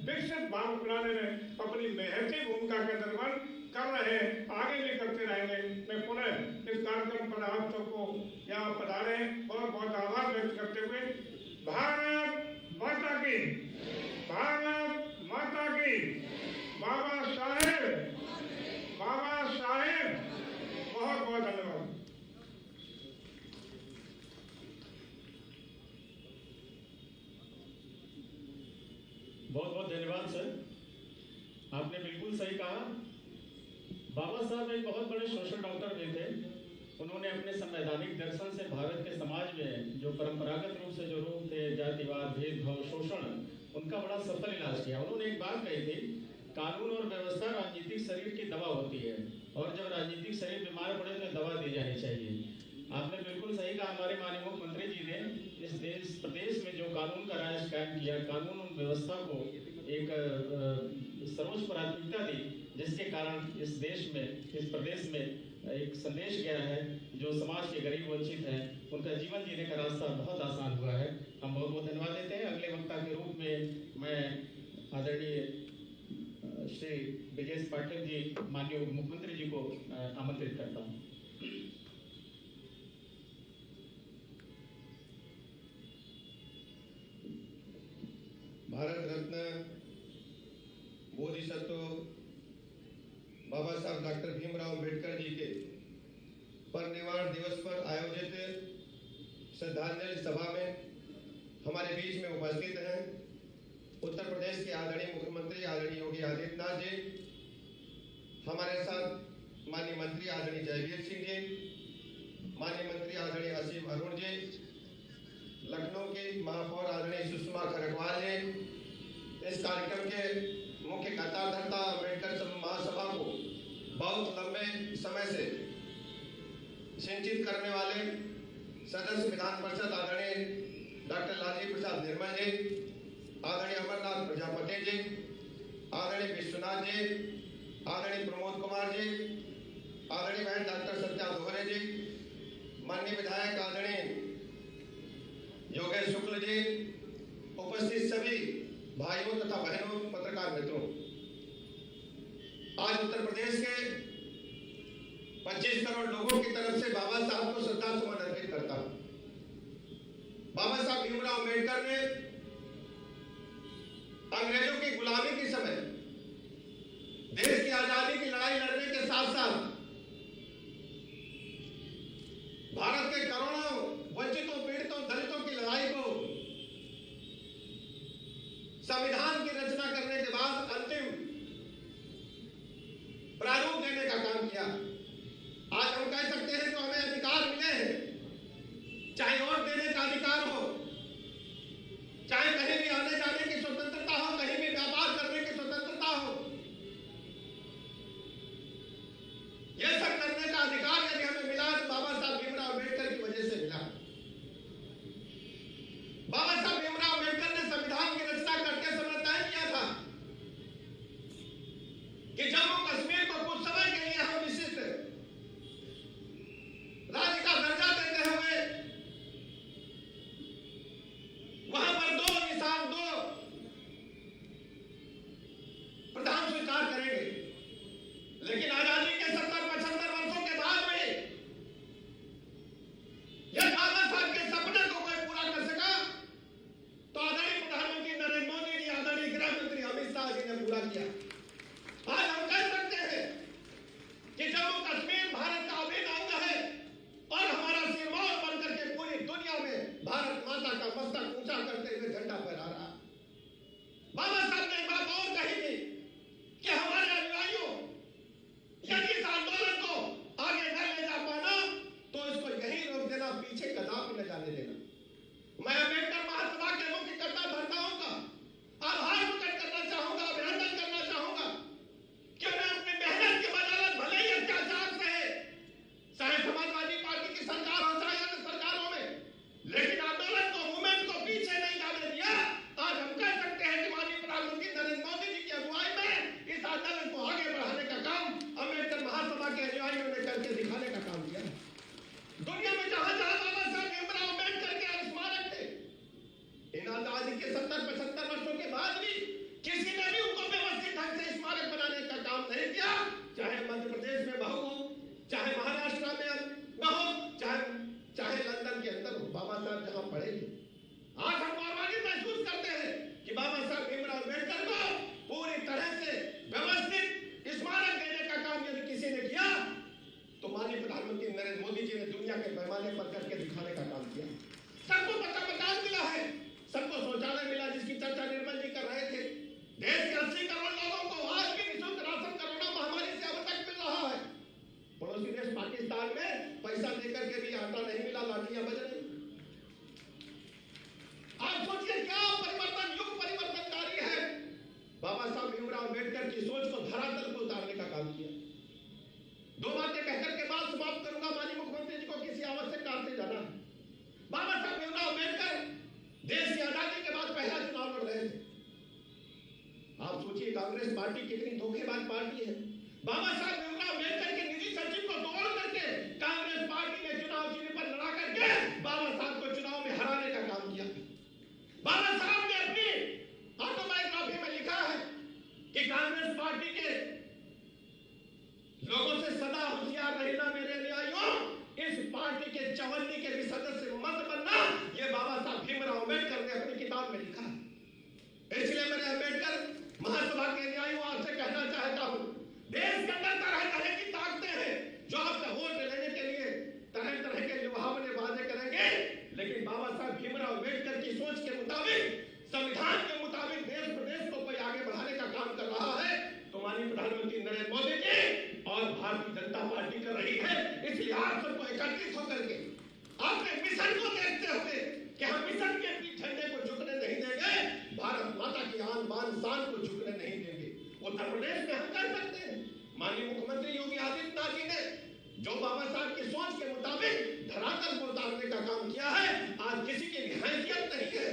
विकसित भारत बनाने में अपनी महती भूमिका का निर्वहन कर रहे हैं, आगे भी करते रहेंगे। मैं पुनः इस कार्यक्रम पर आप सबको यहाँ पधारे बहुत बहुत आभार व्यक्त करते हुए भारत माता की, भारत माता की, बाबा साहेब, बहुत बहुत धन्यवाद। बहुत बहुत धन्यवाद सर, आपने बिल्कुल सही कहा। बाबा साहब एक बहुत बड़े सोशल डॉक्टर भी थे। उन्होंने अपने संवैधानिक दर्शन से भारत के समाज में जो परंपरागत रूप से जो रोग थे, जातिवाद, भेदभाव, शोषण, उनका बड़ा सफल इलाज किया। उन्होंने एक बात कही थी, कानून और व्यवस्था राजनीतिक शरीर की दवा होती है और जब राजनीतिक शरीर बीमार पड़े तो दवा दी जानी चाहिए। आपने बिल्कुल सही कहा। हमारे माननीय मुख्यमंत्री जी ने इस प्रदेश में जो कानून का राज कायम किया, कानून और व्यवस्था को एक सर्वोच्च प्राथमिकता दी, जिसके कारण इस देश में, इस प्रदेश में एक संदेश गया है जो समाज के गरीब वंचित हैं उनका जीवन जीने का रास्ता बहुत आसान हुआ है। हम बहुत बहुत धन्यवाद देते हैं। अगले वक्ता के रूप में मैं आदरणीय श्री ब्रजेश पाठक जी, माननीय मुख्यमंत्री जी को आमंत्रित करता हूँ। भारत रत्न बोधिसत्व बाबा साहब डॉक्टर भीमराव अम्बेडकर जी के परिनिर्वाण दिवस पर आयोजित श्रद्धांजलि सभा में हमारे बीच में उपस्थित हैं उत्तर प्रदेश के आदरणीय मुख्यमंत्री आदरणीय योगी आदित्यनाथ जी, हमारे साथ माननीय मंत्री आदरणीय जयवीर सिंह जी, माननीय मंत्री आदरणीय असीम अरुण जी, लखनऊ की महापौर आदरणीय सुषमा खरगवाल जी, इस कार्यक्रम के मुख्य कतारधर्ता अम्बेडकर महासभा को बहुत लंबे समय से सिंचित करने वाले सदस्य विधान परिषद आदरणीय डॉक्टर लालजी प्रसाद निर्मल जी, आदरणीय अमरनाथ प्रजापति जी, आदरणीय विश्वनाथ जी, आदरणीय प्रमोद कुमार जी, आदरणीय बहन डॉक्टर सत्या दोहरे जी, माननीय विधायक आदरणीय योगेश शुक्ल जी, उपस्थित सभी भाइयों तथा बहनों, पत्रकार मित्रों, आज उत्तर प्रदेश के 25 करोड़ लोगों की तरफ से बाबा साहब को श्रद्धा सुमन अर्पित करता हूं। बाबा साहब भीमराव अम्बेडकर ने अंग्रेजों की गुलामी के समय देश की आजादी की लड़ाई लड़ने के साथ साथ भारत के करोड़ों वंचितों, पीड़ितों, दलितों की लड़ाई को संविधान की रचना करने के बाद अंतिम प्रारूप देने का काम किया। आज हम कह सकते हैं जो हमें अधिकार मिले हैं, चाहे वोट देने का अधिकार हो, चाहे कहीं भी आने जाने की स्वतंत्रता हो, कहीं भी व्यापार करने की स्वतंत्रता हो, यह सब करने का अधिकार यदि हमें मिला तो बाबा साहब भीमराव अम्बेडकर की वजह से मिला। बाबा साहब भीमराव अम्बेडकर ने संविधान की रचना करते समय तय किया था कि जम्मू कश्मीर को कुछ समय के लिए हम विशिष्ट राज्य का दर्जा देते हुए वहां पर दो दरवाजे पर करके दिखाने का काम किया। सबको मकान मिला है, सबको शौचालय मिला जिसकी चर्चा निर्मल जी कर रहे थे। देश के 80 करोड़ लोगों को आज भी निःशुल्क राशन कोरोना महामारी से अब तक मिल रहा है। पड़ोसी देश पाकिस्तान में पैसा देकर के भी आटा नहीं मिला, लाठियां बज रही। आप सोचिए क्या परिवर्तन, युग परिवर्तनकारी है। बाबा साहब भीमराव अम्बेडकर की सोच को धरातल को उतारने का काम किया। दो बातें कहकर के बाद समाप्त करूंगा। माननीय मुख्यमंत्री जी को किसी आवश्यक काम से जाना है। बाबा साहब भीमराव अम्बेडकर देश की आजादी के बाद पहला चुनाव लड़ रहे थे। आप सोचिए कांग्रेस पार्टी कितनी धोखेबाज पार्टी है। बाबा साहब भीमराव अम्बेडकर के निजी सचिव को तोड़ करके कांग्रेस पार्टी ने चुनाव चिन्ह पर लड़ा करके बाबा साहब को चुनाव में हराने का काम किया। बाबा साहब ने अपनी ऑटोबायोग्राफी में लिखा है कि कांग्रेस पार्टी के लोगों से सदा होशियार रहना मेरे अनुयायियों, इस पार्टी के चवन्नी के भी सदस्य मत बनना। ये बाबा साहब भीमराव अम्बेडकर ने अपनी किताब में लिखा है। इसलिए मैंने अम्बेडकर महासभा के अनुयायियों आपसे कहना चाहता हूं, देश के अंदर तरह तरह की ताकतें हैं जो आपका वोट लेने के लिए तरह तरह के लुभावने वादे करेंगे, लेकिन बाबा साहब भीमराव अम्बेडकर की सोच के मुताबिक, संविधान के मुताबिक देश प्रदेश को कोई आगे बढ़ाने का काम कर रहा है तो माननीय प्रधानमंत्री नरेंद्र मोदी जी और भारतीय जनता पार्टी कर रही है। इसलिए आप सबको एकत्रित होकर के अपने मिशन को देखते हुए कि हम मिशन के झंडे को झुकने नहीं देंगे, भारत माता की आन बान शान को झुकने नहीं देंगे। उत्तर प्रदेश में हम कर सकते हैं। माननीय मुख्यमंत्री योगी आदित्यनाथ जी ने जो बाबा साहब की सोच के मुताबिक धरातल को उतारने का काम किया है, आज किसी की हैसियत नहीं है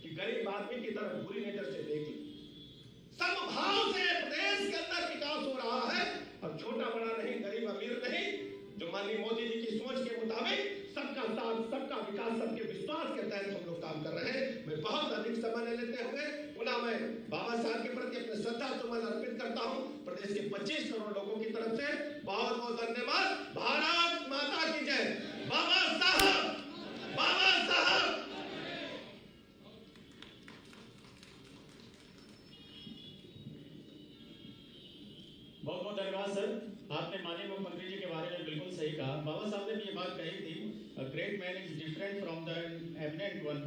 कि गरीब आदमी की तरफ बुरी नजर से देख ले। समभाव से प्रदेश के अंदर विकास हो रहा है और छोटा बड़ा नहीं, गरीब अमीर नहीं, जो माननीय मोदी जी की सोच के मुताबिक सबका साथ, सबका विकास, सबके विश्वास के तहत हम लोग काम कर रहे हैं। मैं बहुत अधिक समय न लेते हुए पुनः मैं बाबा साहब के प्रति अपने श्रद्धा सुमन अर्पित करता हूं। प्रदेश के 25 करोड़ लोगों की तरफ से बहुत बहुत धन्यवाद। भारत माता की जय। बाबा साहब, बाबा साहब। बहुत बहुत धन्यवाद सर। आपने माननीय मुख्यमंत्री जी के बारे में बिल्कुल सही कहा। बाबा साहब ने भी ये बात कही थी, a great man is different from the eminent one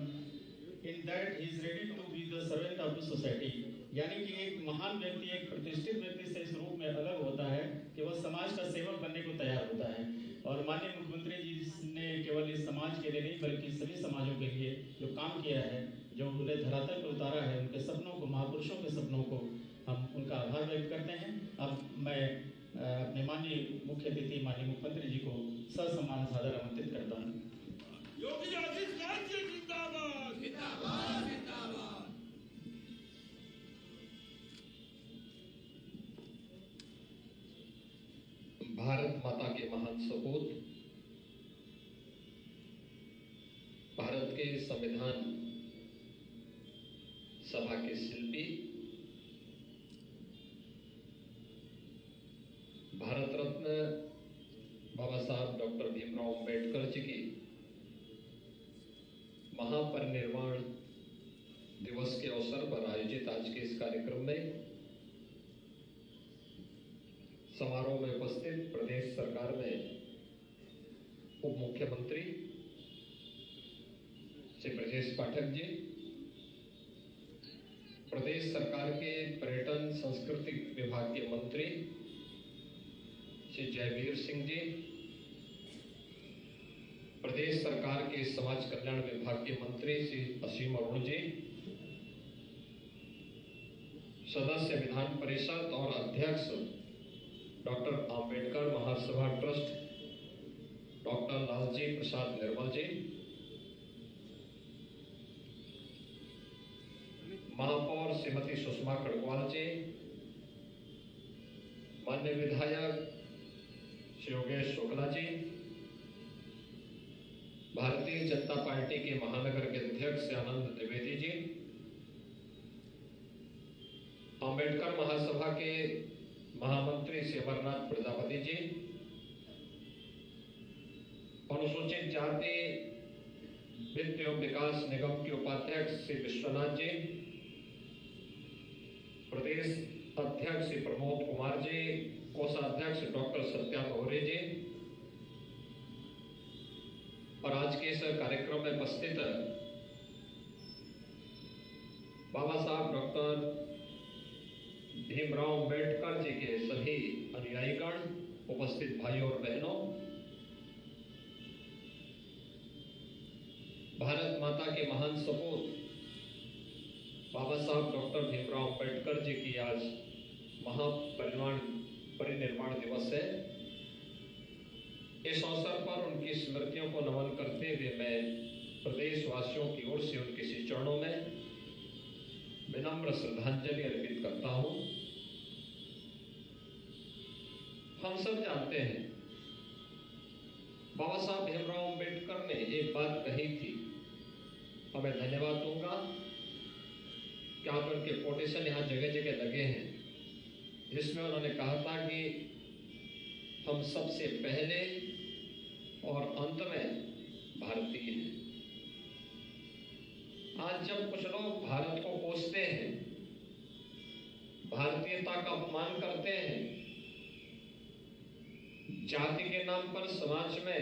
in that he is ready to be the servant of the society. यानी कि एक महान व्यक्ति, एक प्रतिष्ठित व्यक्ति से इस रूप में अलग होता है कि वह समाज का सेवक बनने को तैयार होता है। और माननीय मुख्यमंत्री जी ने केवल इस समाज के लिए नहीं बल्कि सभी समाजों के लिए जो काम किया है, जो उन्हें धरातल पर उतारा है, उनके सपनों को, महापुरुषों के सपनों को हम उनका आभार व्यक्त करते हैं। अब मैं अपने माननीय मुख्य अतिथि माननीय मुख्यमंत्री जी को ससम्मान सादर आमंत्रित करता हूँ। योगी आदित्यनाथ जी जिंदाबाद, जिंदाबाद, जिंदाबाद। भारत माता के महान सपूत, भारत के संविधान सभा के शिल्पी, भारत रत्न बाबा साहब डॉक्टर भीमराव अम्बेडकर जी की महापरिनिर्वाण दिवस के अवसर पर आयोजित आज के इस कार्यक्रम में समारोह में उपस्थित प्रदेश सरकार में उप मुख्यमंत्री श्री ब्रजेश पाठक जी, प्रदेश सरकार के पर्यटन संस्कृति विभाग के मंत्री श्री जयवीर सिंह जी, प्रदेश सरकार के समाज कल्याण विभाग के मंत्री श्री असीम अरुण जी, सदस्य विधान परिषद और अध्यक्ष डॉक्टर आम्बेडकर महासभा ट्रस्ट डॉक्टर लालजी प्रसाद निर्मल जी, महापौर श्रीमती सुषमा खड़गवाल जी, माननीय विधायक श्री योगेश शुक्ला जी, भारतीय जनता पार्टी के महानगर के अध्यक्ष आनंद द्विवेदी जी, अम्बेडकर महासभा के महामंत्री श्री अमरनाथ प्रजापति जी, अनुसूचित जाति वित्त एवं विकास निगम के उपाध्यक्ष श्री विश्वनाथ जी, प्रदेश अध्यक्ष श्री प्रमोद कुमार जी, कोषाध्यक्ष डॉक्टर सत्या गौरे जी, और आज के इस कार्यक्रम में उपस्थित बाबा साहब डॉक्टर भीमराव अंबेडकर जी के सभी अनुयायीगण, उपस्थित भाइयों और बहनों, भारत माता के महान सपूत बाबा साहब डॉक्टर भीमराव अंबेडकर जी की आज परिनिर्वाण दिवस है। इस अवसर पर उनकी स्मृतियों को नमन करते हुए मैं प्रदेशवासियों की ओर से उनके श्री चरणों में विनम्र श्रद्धांजलि अर्पित करता हूं। हम सब जानते हैं बाबा साहब भीमराव अंबेडकर ने एक बात कही थी, और मैं धन्यवाद दूंगा कि आप उनके कोटेशन यहाँ जगह जगह लगे हैं, जिसमें उन्होंने कहा था कि हम सबसे पहले और अंत में भारतीय हैं। आज जब कुछ लोग भारत को कोसते हैं, भारतीयता का अपमान करते हैं, जाति के नाम पर समाज में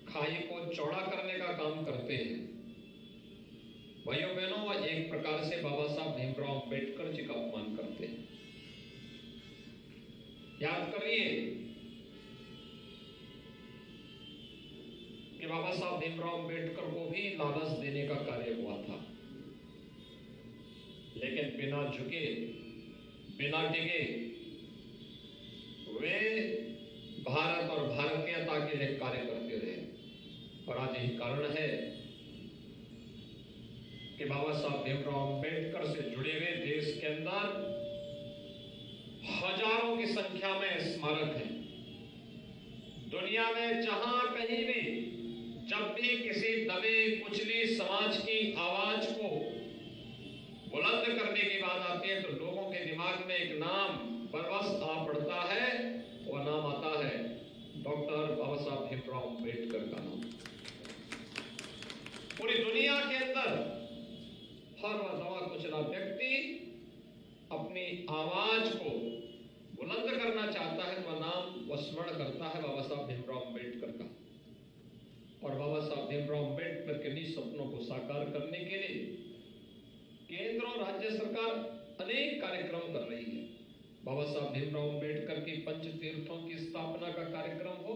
खाई को चौड़ा करने का काम करते हैं, भाइयों बहनों, वह एक प्रकार से बाबा साहब भीमराव अंबेडकर जी का अपमान करते हैं। याद करिए कि बाबा साहब भीमराव अंबेडकर को भी लालच देने का कार्य हुआ था, लेकिन बिना झुके, बिना डिगे वे भारत और भारतीयता के लिए कार्य करते रहे। और आज यही कारण है कि बाबा साहब भीमराव अंबेडकर से जुड़े हुए देश के अंदर हजारों की संख्या में स्मारक हैं। दुनिया में जहां कहीं भी जब भी किसी दबे कुचले समाज की आवाज को बुलंद करने की बात आती है, तो लोगों के दिमाग में एक नाम बरबस आ पड़ता है। वह नाम आता है डॉक्टर बाबा साहब भीमराव अंबेडकर का नाम। पूरी दुनिया के अंदर हर वह दबा कुचला व्यक्ति अपनी आवाज को बुलंद करना चाहता है, वह नाम वह स्मरण करता है बाबा साहब भीमराव अंबेडकर का। और बाबा साहब भीमराव अंबेडकर के निज सपनों को साकार करने के लिए केंद्र और राज्य सरकार अनेक कार्यक्रम कर रही है। बाबा साहब भीमराव अंबेडकर की पंच तीर्थों की स्थापना का कार्यक्रम हो,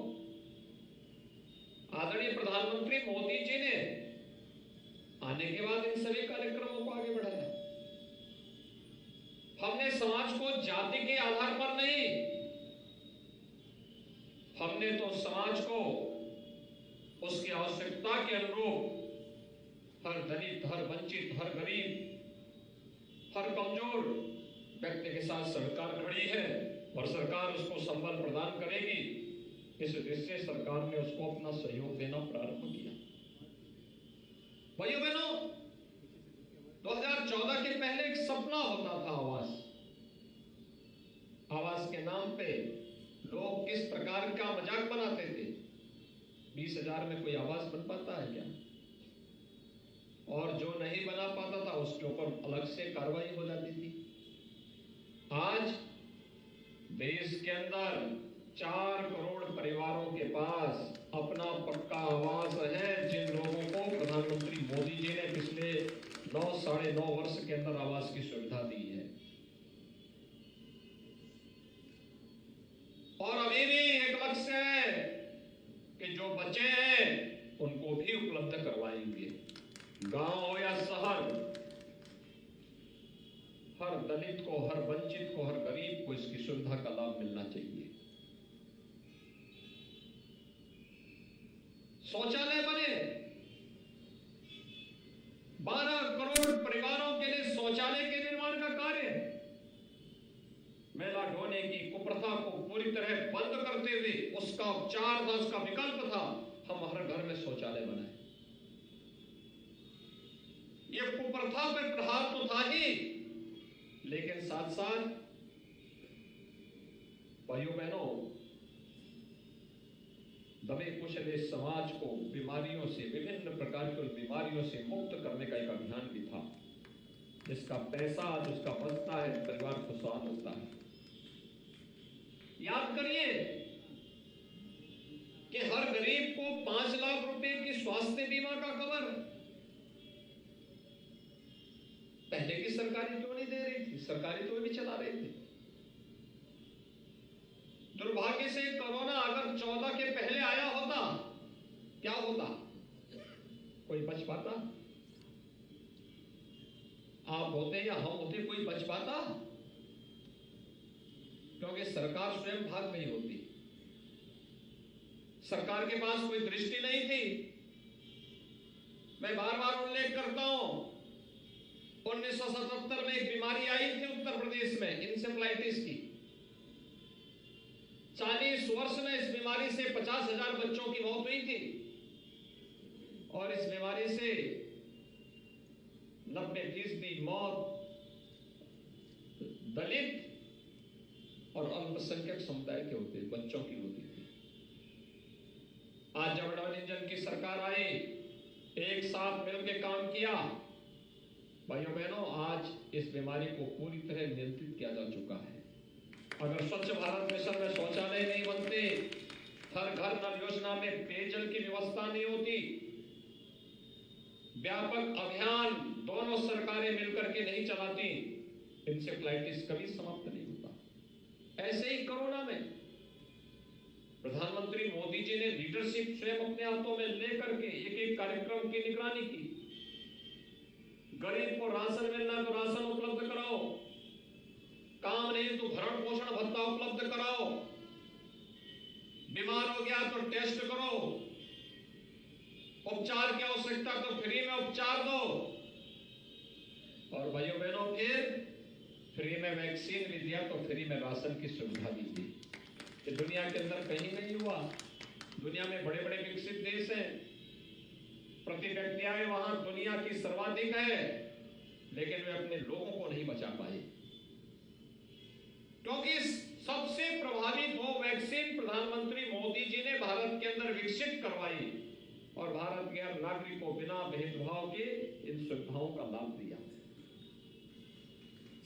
आदरणीय प्रधानमंत्री मोदी जी ने आने के बाद इन सभी कार्यक्रमों को आगे बढ़ाया। हमने समाज को जाति के आधार पर नहीं, हमने तो समाज को उसकी आवश्यकता के अनुरूप हर दलित, हर वंचित, हर गरीब, हर कमजोर व्यक्ति के साथ सरकार खड़ी है और सरकार उसको संबल प्रदान करेगी। इस दृष्टि से सरकार ने उसको अपना सहयोग देना प्रारंभ किया। भाइयों बहनों, 2014 के पहले एक सपना होता था आवास। आवास के नाम पे लोग किस प्रकार का मजाक बनाते थे। 20,000 में कोई आवास बन पाता है क्या? और जो नहीं बना पाता था उसके ऊपर अलग से कार्रवाई हो जाती थी। आज देश के अंदर 4 करोड़ परिवारों के पास अपना पक्का आवास है, जिन लोगों को प्रधानमंत्री मोदी जी ने पिछले 9-9.5 वर्ष के अंदर आवास की सुविधा दी है। और अभी भी एक लक्ष्य है कि जो बचे हैं उनको भी उपलब्ध करवाएंगे। गांव हो या शहर, हर दलित को, हर वंचित को, हर गरीब को इसकी सुविधा का लाभ मिलना चाहिए। शौचालय बने, 12 करोड़ परिवारों के लिए शौचालय के निर्माण का कार्य। मैला ढोने की कुप्रथा को पूरी तरह बंद करते हुए उसका उपचार था, उसका विकल्प था हम हर घर में शौचालय बनाए। ये कुप्रथा पर प्रहार तो था ही, लेकिन साथ साथ भाइयों बहनों, दबे कुचले समाज को बीमारियों से, विभिन्न प्रकार की बीमारियों से मुक्त करने का एक अभियान भी था, जिसका पैसा जिसका बचता है परिवार खुशहाल होता है। याद करिए कि हर हर गरीब को 5 लाख रुपए की स्वास्थ्य बीमा का कवर पहले की सरकारी क्यों नहीं दे रही थी? सरकारी तो भी चला रहे थे। दुर्भाग्य से कोरोना अगर 14 के पहले आया होता, क्या होता? कोई बच पाता? आप होते या हम होते, कोई बच पाता? क्योंकि सरकार स्वयं भाग नहीं होती, सरकार के पास कोई दृष्टि नहीं थी। मैं बार बार उल्लेख करता हूं, 1977 में एक बीमारी आई थी उत्तर प्रदेश में, इंसेफ्लाइटिस की। 40 वर्ष में इस बीमारी से 50,000 बच्चों की मौत हुई थी और इस बीमारी से 90% मौत दलित और अल्पसंख्यक समुदाय के होते बच्चों की होती थी। आज जब डबल इंजन की सरकार आई, एक साथ मिलकर काम किया, भाइयों बहनों, आज इस बीमारी को पूरी तरह नियंत्रित किया जा चुका है। अगर स्वच्छ भारत मिशन में शौचालय नहीं बनते, हर घर नल योजना में पेयजल की व्यवस्था नहीं होती, व्यापक अभियान दोनों सरकारें मिलकर के नहीं चलाती, इंसेफ्लाइटिस कभी समाप्त नहीं होता। ऐसे ही कोरोना में प्रधानमंत्री मोदी जी ने लीडरशिप स्वयं अपने हाथों में लेकर के एक एक कार्यक्रम की निगरानी की। गरीब को राशन मिलना तो राशन उपलब्ध कराओ, काम नहीं तो भरण पोषण भत्ता उपलब्ध कराओ, बीमार हो गया तो टेस्ट करो, उपचार की आवश्यकता तो फ्री में उपचार दो, और भाइयों बहनों फिर फ्री में वैक्सीन भी दिया तो फ्री में राशन की सुविधा भी दी। ये दुनिया के अंदर कहीं नहीं हुआ। दुनिया में बड़े बड़े विकसित देश हैं, प्रति व्यक्ति आय वहां दुनिया की सर्वाधिक है, लेकिन वे अपने लोगों को नहीं बचा पाए, क्योंकि सबसे प्रभावी 2 वैक्सीन प्रधानमंत्री मोदी जी ने भारत के अंदर विकसित करवाई और भारत के हर नागरिक को बिना भेदभाव के इन सुविधाओं का लाभ दिया।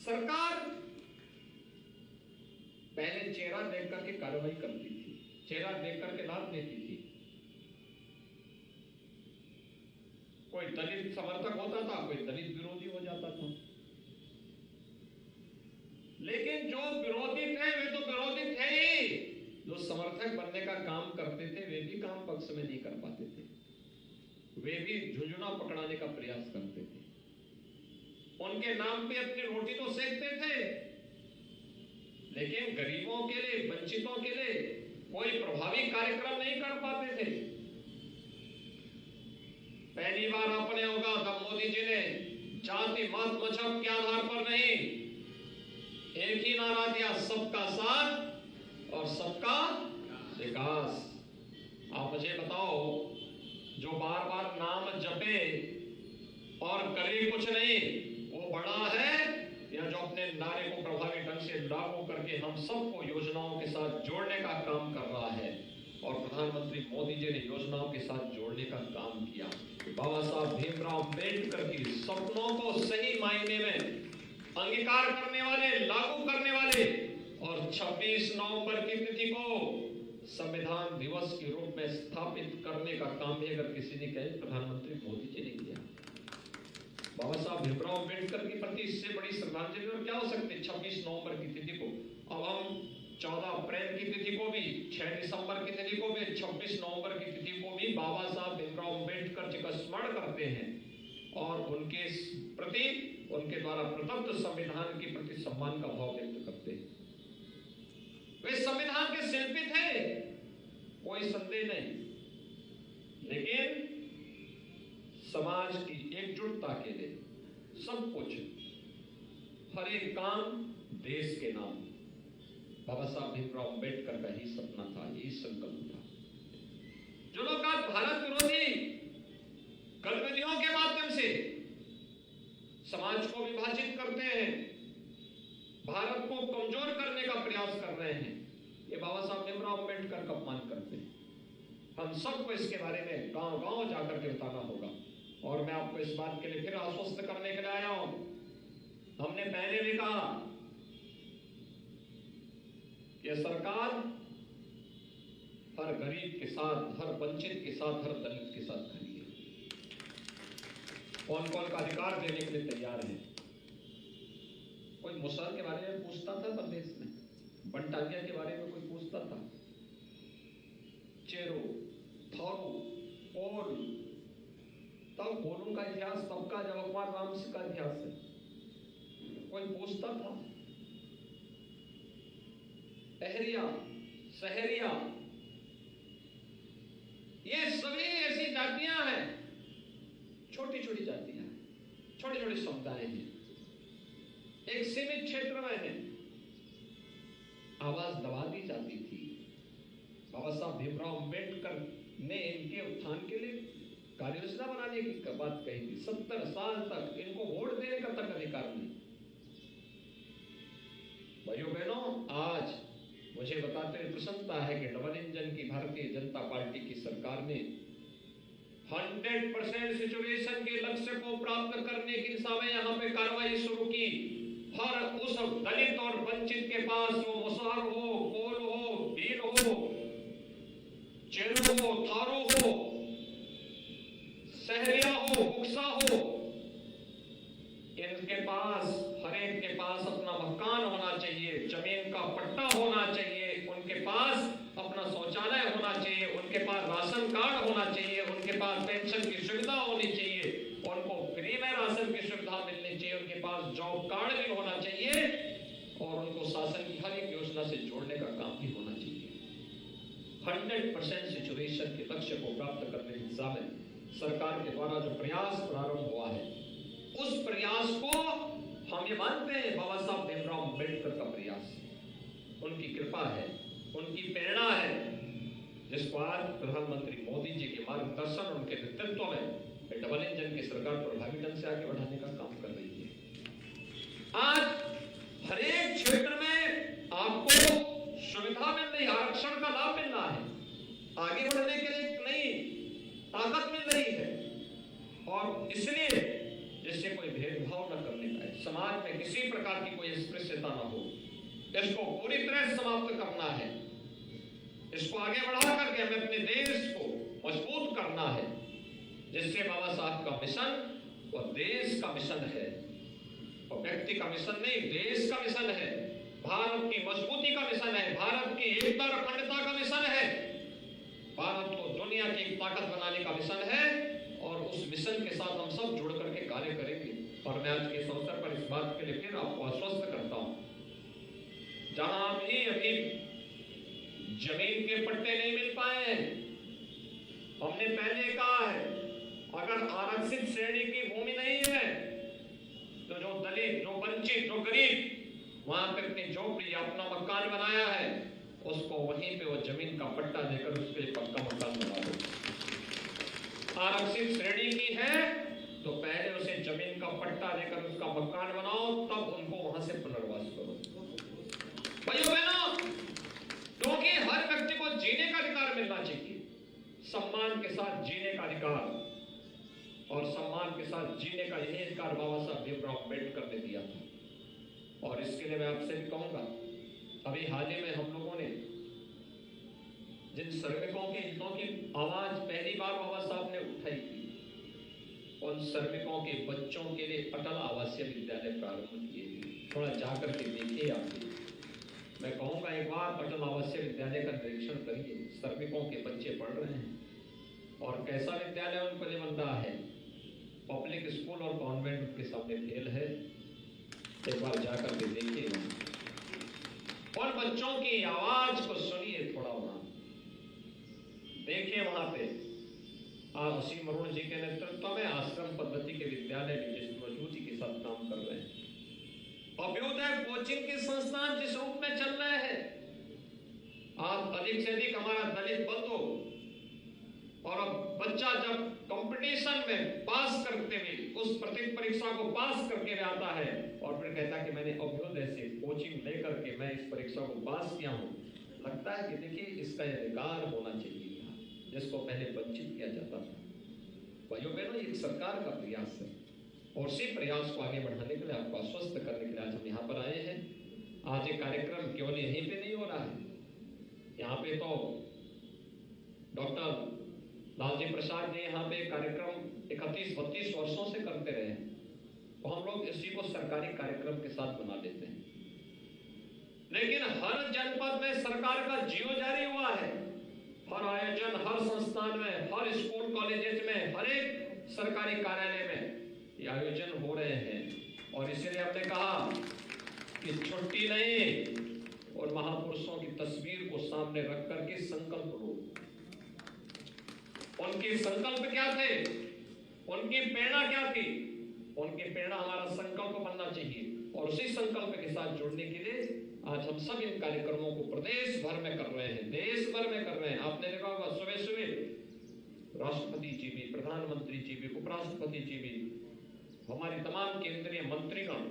सरकार पहले चेहरा देख करके कार्रवाई करती थी, चेहरा देख करके लाभ देती थी। कोई दलित समर्थक होता था, कोई दलित विरोधी हो जाता था, लेकिन जो विरोधी थे वे तो विरोधी थे ही, जो समर्थक बनने का काम करते थे वे भी काम पक्ष में नहीं कर पाते थे, वे भी झुंझुना पकड़ाने का प्रयास करते थे। उनके नाम पे अपनी रोटी तो सेकते थे, लेकिन गरीबों के लिए, वंचितों के लिए कोई प्रभावी कार्यक्रम नहीं कर पाते थे। पहली बार आपने होगा तब मोदी जी ने जाति मत मजहब के आधार पर नहीं, एक ही नारा दिया, सबका साथ और सबका विकास। आप मुझे बताओ, जो बार बार नाम जपे और करे कुछ नहीं, वो बड़ा है या जो अपने नारे को प्रभावी ढंग से लागू करके हम सबको योजनाओं के साथ जोड़ने का काम कर रहा है? और प्रधानमंत्री मोदी जी ने योजनाओं के साथ जोड़ने का काम किया। बाबा साहब भीमराव अम्बेडकर की सपनों को सही मायने में अंगीकार करने वाले, लागू करने वाले, और 26 नवंबर की तिथि को संविधान दिवस के रूप में स्थापित करने का काम भी अगर किसी ने कहे, प्रधानमंत्री मोदी जी ने किया। बाबा साहब भीमराव अम्बेडकर के प्रति इससे बड़ी श्रद्धांजलि और क्या हो सकती है? 26 नवंबर की तिथि को अब हम 14 अप्रैल की तिथि को भी, 6 दिसंबर की तिथि को भी, 26 नवंबर की तिथि को भी बाबा साहब भीमराव अम्बेडकर जी का स्मरण करते हैं और उनके प्रति, उनके द्वारा प्रदत्त संविधान के प्रति सम्मान का भाव व्यक्त करते हैं। वे संविधान के शिल्पी थे, कोई संदेह नहीं, लेकिन समाज की एकजुटता के लिए सब कुछ, हर एक काम देश के नाम, बाबा साहब भीमराव अम्बेडकर का ही सपना था, यही संकल्प था। जो लोग आज भारत विरोधी गतिविधियों के माध्यम से समाज को विभाजित करते हैं, भारत को कमजोर करने का प्रयास कर रहे हैं, ये बाबा साहब भीमराव अम्बेडकर का अपमान करते हैं। हम सबको इसके बारे में गांव-गांव जाकर के बताना होगा। और मैं आपको इस बात के लिए फिर आश्वस्त करने के लिए आया हूं, हमने पहले भी कहा कि सरकार हर गरीब के साथ, हर वंचित के साथ, हर दलित के साथ खड़ी है। कौन कौन का अधिकार देने के लिए तैयार है। कोई मुसहर के बारे में पूछता था प्रदेश में, बनटांगिया के बारे में कोई पूछता था, चेरो, थारू, कोल, तब कोलों का इतिहास तब का जब अखबार राम सिंह का इतिहास है, कोई पूछता था। अहरिया, सहरिया, ये सभी ऐसी जातियां हैं, छोटी छोटी जातियां हैं, छोटे छोटे समुदाय हैं, एक सीमित क्षेत्र में है, आवाज दबा दी जाती थी। बाबा साहब भीमराव अम्बेडकर ने इनके उत्थान के लिए कार्ययोजना बनाने की बात कही थी। 70 साल तक इनको वोट देने का तक अधिकार नहीं। भाइयों बहनों, आज मुझे बताते हुए प्रसन्नता है कि डबल इंजन की भारतीय जनता पार्टी की सरकार ने 100% सिचुएशन के लक्ष्य को प्राप्त करने की दिशा में यहाँ पे कार्रवाई शुरू की। हर उस दलित और वंचित के पास, वो मुसहर हो, कोल हो, भील हो, चेरू हो, थारू हो, सहरिया हो, बुक्सा हो, इनके पास, हर एक के पास अपना मकान होना चाहिए, जमीन का पट्टा होना चाहिए, उनके पास अपना शौचालय होना चाहिए, उनके पास राशन कार्ड होना चाहिए, उनके पास पेंशन की सुविधा होनी चाहिए, उनको फ्री में राशन की सुविधा मिलनी चाहिए, उनके पास जॉब कार्ड भी होना चाहिए और उनको शासन की हर एक योजना से जोड़ने का काम भी होना चाहिए। 100% सिचुएशन के लक्ष्य को प्राप्त करने की दिशा में सरकार के द्वारा जो प्रयास प्रारंभ हुआ है, उस प्रयास को हम ये मानते हैं बाबा साहब भीमराव अम्बेडकर का प्रयास, उनकी कृपा है, उनकी प्रेरणा है, जिसको आज प्रधानमंत्री मोदी जी के मार्गदर्शन, उनके नेतृत्व में डबल इंजन की सरकार प्रभावी ढंग से आगे बढ़ाने का काम कर रही है। आज हर एक क्षेत्र में आपको सुविधा मिल रही, आरक्षण का लाभ मिल रहा है, आगे बढ़ने के लिए एक नई ताकत मिल रही है, और इसलिए जिससे कोई भेदभाव न करने का है, समाज में किसी प्रकार की कोई अस्पृश्यता न हो, इसको पूरी तरह समाप्त करना है, इसको आगे बढ़ा करके हमें अपने देश को मजबूत करना है, जिससे बाबा साहब का मिशन और देश का मिशन है, और व्यक्ति का मिशन नहीं, देश का मिशन है, भारत की मजबूती का मिशन है, भारत की एकता और अखंडता का मिशन है, भारत को दुनिया की एक ताकत बनाने का मिशन है, और उस मिशन के साथ हम सब जुड़ करके कार्य करेंगे। और मैं आज के इस अवसर पर इस बात के लिए फिर आपको आश्वस्त करता हूं, जहां भी अभी जमीन के पट्टे नहीं मिल पाए हैं, हमने पहले कहा है, अगर आरक्षित श्रेणी की भूमि नहीं है तो जो दलित, जो वंचित, जो गरीब वहां पे अपनी झोपड़ी, अपना मकान बनाया है, उसको वहीं पे वो जमीन का पट्टा देकर उसके पक्का मकान बना दो। आरक्षित श्रेणी की है तो पहले उसे जमीन का पट्टा देकर उसका मकान बनाओ, तब उनको वहां से पुनर्वास करो। भाइयों बहनों, क्योंकि हर व्यक्ति को जीने का अधिकार मिलना चाहिए, सम्मान के साथ जीने का अधिकार, और सम्मान के साथ जीने का यही अधिकार बाबा साहब भीमराव अम्बेडकर ने दिया था। और इसके लिए मैं आपसे भी कहूंगा, अभी हाल ही में हम लोगों ने जिन श्रमिकों के हितों की आवाज पहली बार बाबा साहब ने उठाई थी, उन श्रमिकों के बच्चों के लिए अटल आवासीय विद्यालय प्रारंभ किए थे। थोड़ा जाकर के देखिए आप भी। मैं कहूँगा एक बार अटल आवासीय विद्यालय का निरीक्षण करिए, श्रमिकों के बच्चे पढ़ रहे हैं, और कैसा विद्यालय उनको लिए बन रहा है, पब्लिक स्कूल और कॉन्वेंट के सामने फेल है। एक बार जाकर के देखिए और बच्चों की आवाज को सुनिए, थोड़ा वहां देखिए, वहां पे आज असीम अरुण जी के नेतृत्व में आश्रम पद्धति के विद्यालय भी जिस मजबूती के साथ काम कर रहे हैं, अभ्युदय कोचिंग के संस्थान जिस रूप में चल रहे हैं, आज अधिक से अधिक हमारा दलित बंधु, और अब बच्चा जब कंपटीशन में पास करते हुए उस प्रतियोगिता परीक्षा को पास करके आता है और फिर कहता है कि मैंने अभ्युदय से कोचिंग लेकर के मैं इस परीक्षा को पास किया हूं, लगता है कि देखिए इसका अधिकार होना चाहिए जिसको पहले वंचित किया जाता था। भाइयों बहनों, एक सरकार का प्रयास है, और उसी प्रयास को आगे बढ़ाने के लिए, आपको आश्वस्त करने के लिए आज हम यहाँ पर आए हैं। आज ये कार्यक्रम केवल यहीं पे नहीं हो रहा है, यहाँ पे तो डॉक्टर लालजी प्रसाद जी यहाँ पे कार्यक्रम 31-32 वर्षों से करते रहे हैं, तो हम लोग इसी को सरकारी कार्यक्रम के साथ बना लेते हैं। लेकिन हर जनपद में सरकार का जियो जारी हुआ है, हर आयोजन, हर संस्थान में, हर स्कूल कॉलेजेस में, हर एक सरकारी कार्यालय में ये आयोजन हो रहे हैं। और इसलिए हमने कहा कि छुट्टी नहीं, और महापुरुषों की तस्वीर को सामने रख करके संकल्प लो। उनके संकल्प क्या थे, उनकी प्रेरणा क्या थी? उनकी प्रेरणा हमारा संकल्प बनना चाहिए, और उसी संकल्प के साथ जुड़ने के लिए आज हम सब इन कार्यक्रमों को प्रदेश भर में कर रहे हैं, देश भर में कर रहे हैं। आपने देखा होगा सुबह सुबह राष्ट्रपति जी भी, प्रधानमंत्री जी भी, उपराष्ट्रपति जी भी, हमारी तमाम केंद्रीय मंत्रीगण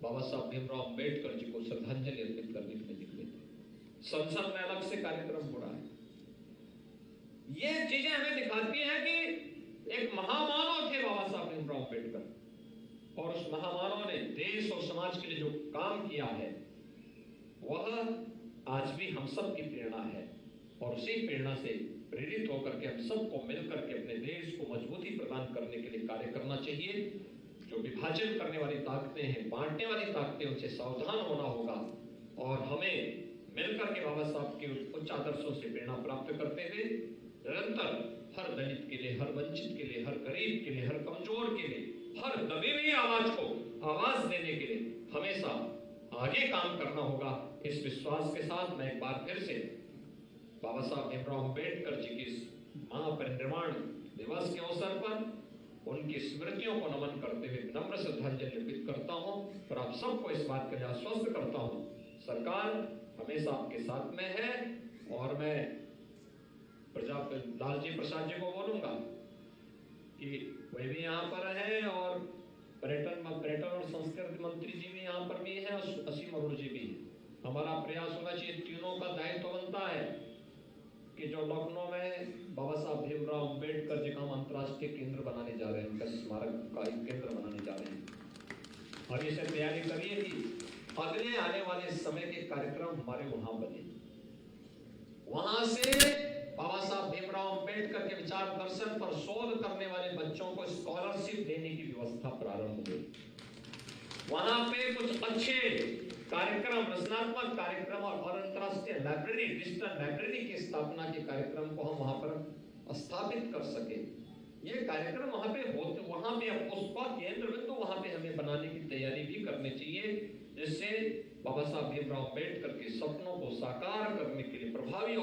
बाबा साहब भीमराव अंबेडकर जी को श्रद्धांजलि अर्पित करने के लिए निकले। संसद में अलग से कार्यक्रम हो रहा है। ये चीजें हमें दिखाती हैं कि एक महामानव थे बाबा साहब भीमराव अंबेडकर, और उस महामानव ने देश और समाज के लिए जो काम किया है वह आज भी हम सब की प्रेरणा है। और उसी प्रेरणा से प्रेरित होकर के हम सबको मिलकर के अपने देश को मजबूती प्रदान करने के लिए कार्य करना चाहिए। जो विभाजन करने वाली ताकतें हैं, बांटने वाली ताकतें, उनसे सावधान होना होगा, और हमें मिलकर के बाबा साहब के उच्च आदर्शों से प्रेरणा प्राप्त करते हुए निरंतर हर दलित के लिए, हर वंचित के लिए, हर गरीब के लिए, हर कमजोर के लिए, हर दबी हुई आवाज को आवाज देने के लिए हमेशा आगे काम करना होगा। इस विश्वास के साथ मैं एक बार फिर से बाबा साहब भीमराव अंबेडकर जी के महापरिनिर्वाण दिवस के अवसर पर उनकी स्मृतियों को नमन करते हुए विनम्र श्रद्धांजलि अर्पित करता हूं, और आप सबको इस बात के लिए आश्वस्त करता हूं, सरकार हमेशा आपके साथ में है। और मैं प्रजापति लालजी प्रसाद जी को बोलूंगा कि वे भी यहाँ पर है, और पर्यटन और संस्कृति मंत्री जी भी यहाँ पर भी है, और असीम अरुण जी भी। हमारा प्रयास होना चाहिए, तीनों का दायित्व बनता है कि जो लखनऊ में बाबा साहब भीमराव अंबेडकर जी का हम अंतर्राष्ट्रीय केंद्र बनाने जा रहे हैं, उनका स्मारक का केंद्र बनाने जा रहे हैं, और इसे तैयारी करिए कि अगले आने वाले समय के कार्यक्रम हमारे वहां बने। वहां से बाबा साहब भीमराव अंबेडकर के विचार दर्शन पर शोध करने वाले बच्चों को स्कॉलरशिप देने की व्यवस्था प्रारंभ हुई। वहां पे कुछ अच्छे कार्यक्रम, रचनात्मक कार्यक्रम और अंतर्राष्ट्रीय लाइब्रेरी, डिजिटल लाइब्रेरी की स्थापना के कार्यक्रम को हम वहां पर स्थापित कर सके। ये कार्यक्रम वहां पे होते, वहां पे उसका केंद्र बिंदु वहां पे हमें बनाने की तैयारी भी करनी चाहिए, जिससे बाबा साहब भीमराव अंबेडकर के सपनों को साकार करने के लिए प्रभावी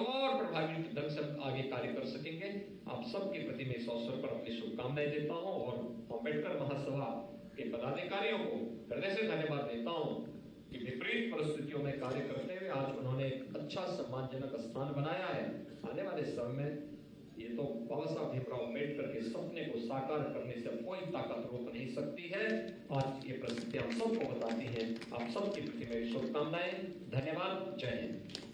ढंग से आगे कार्य कर सकेंगे। आप सबके प्रति मैं इस अवसर पर अपनी शुभकामनाएं देता हूं, और अंबेडकर महासभा के पदाधिकारियों को हृदय से धन्यवाद देता हूं कि विपरीत परिस्थितियों में कार्य करते हुए आज उन्होंने एक अच्छा सम्मानजनक स्थान बनाया है। आने वाले समय में ये तो बाबा साहब भीमराव अंबेडकर के सपने को साकार करने से कोई ताकत रोक नहीं सकती है। आज ये परिस्थिति हम सबको बताती है। आप सबके प्रति मेरी शुभकामनाएं। धन्यवाद। जय हिंद।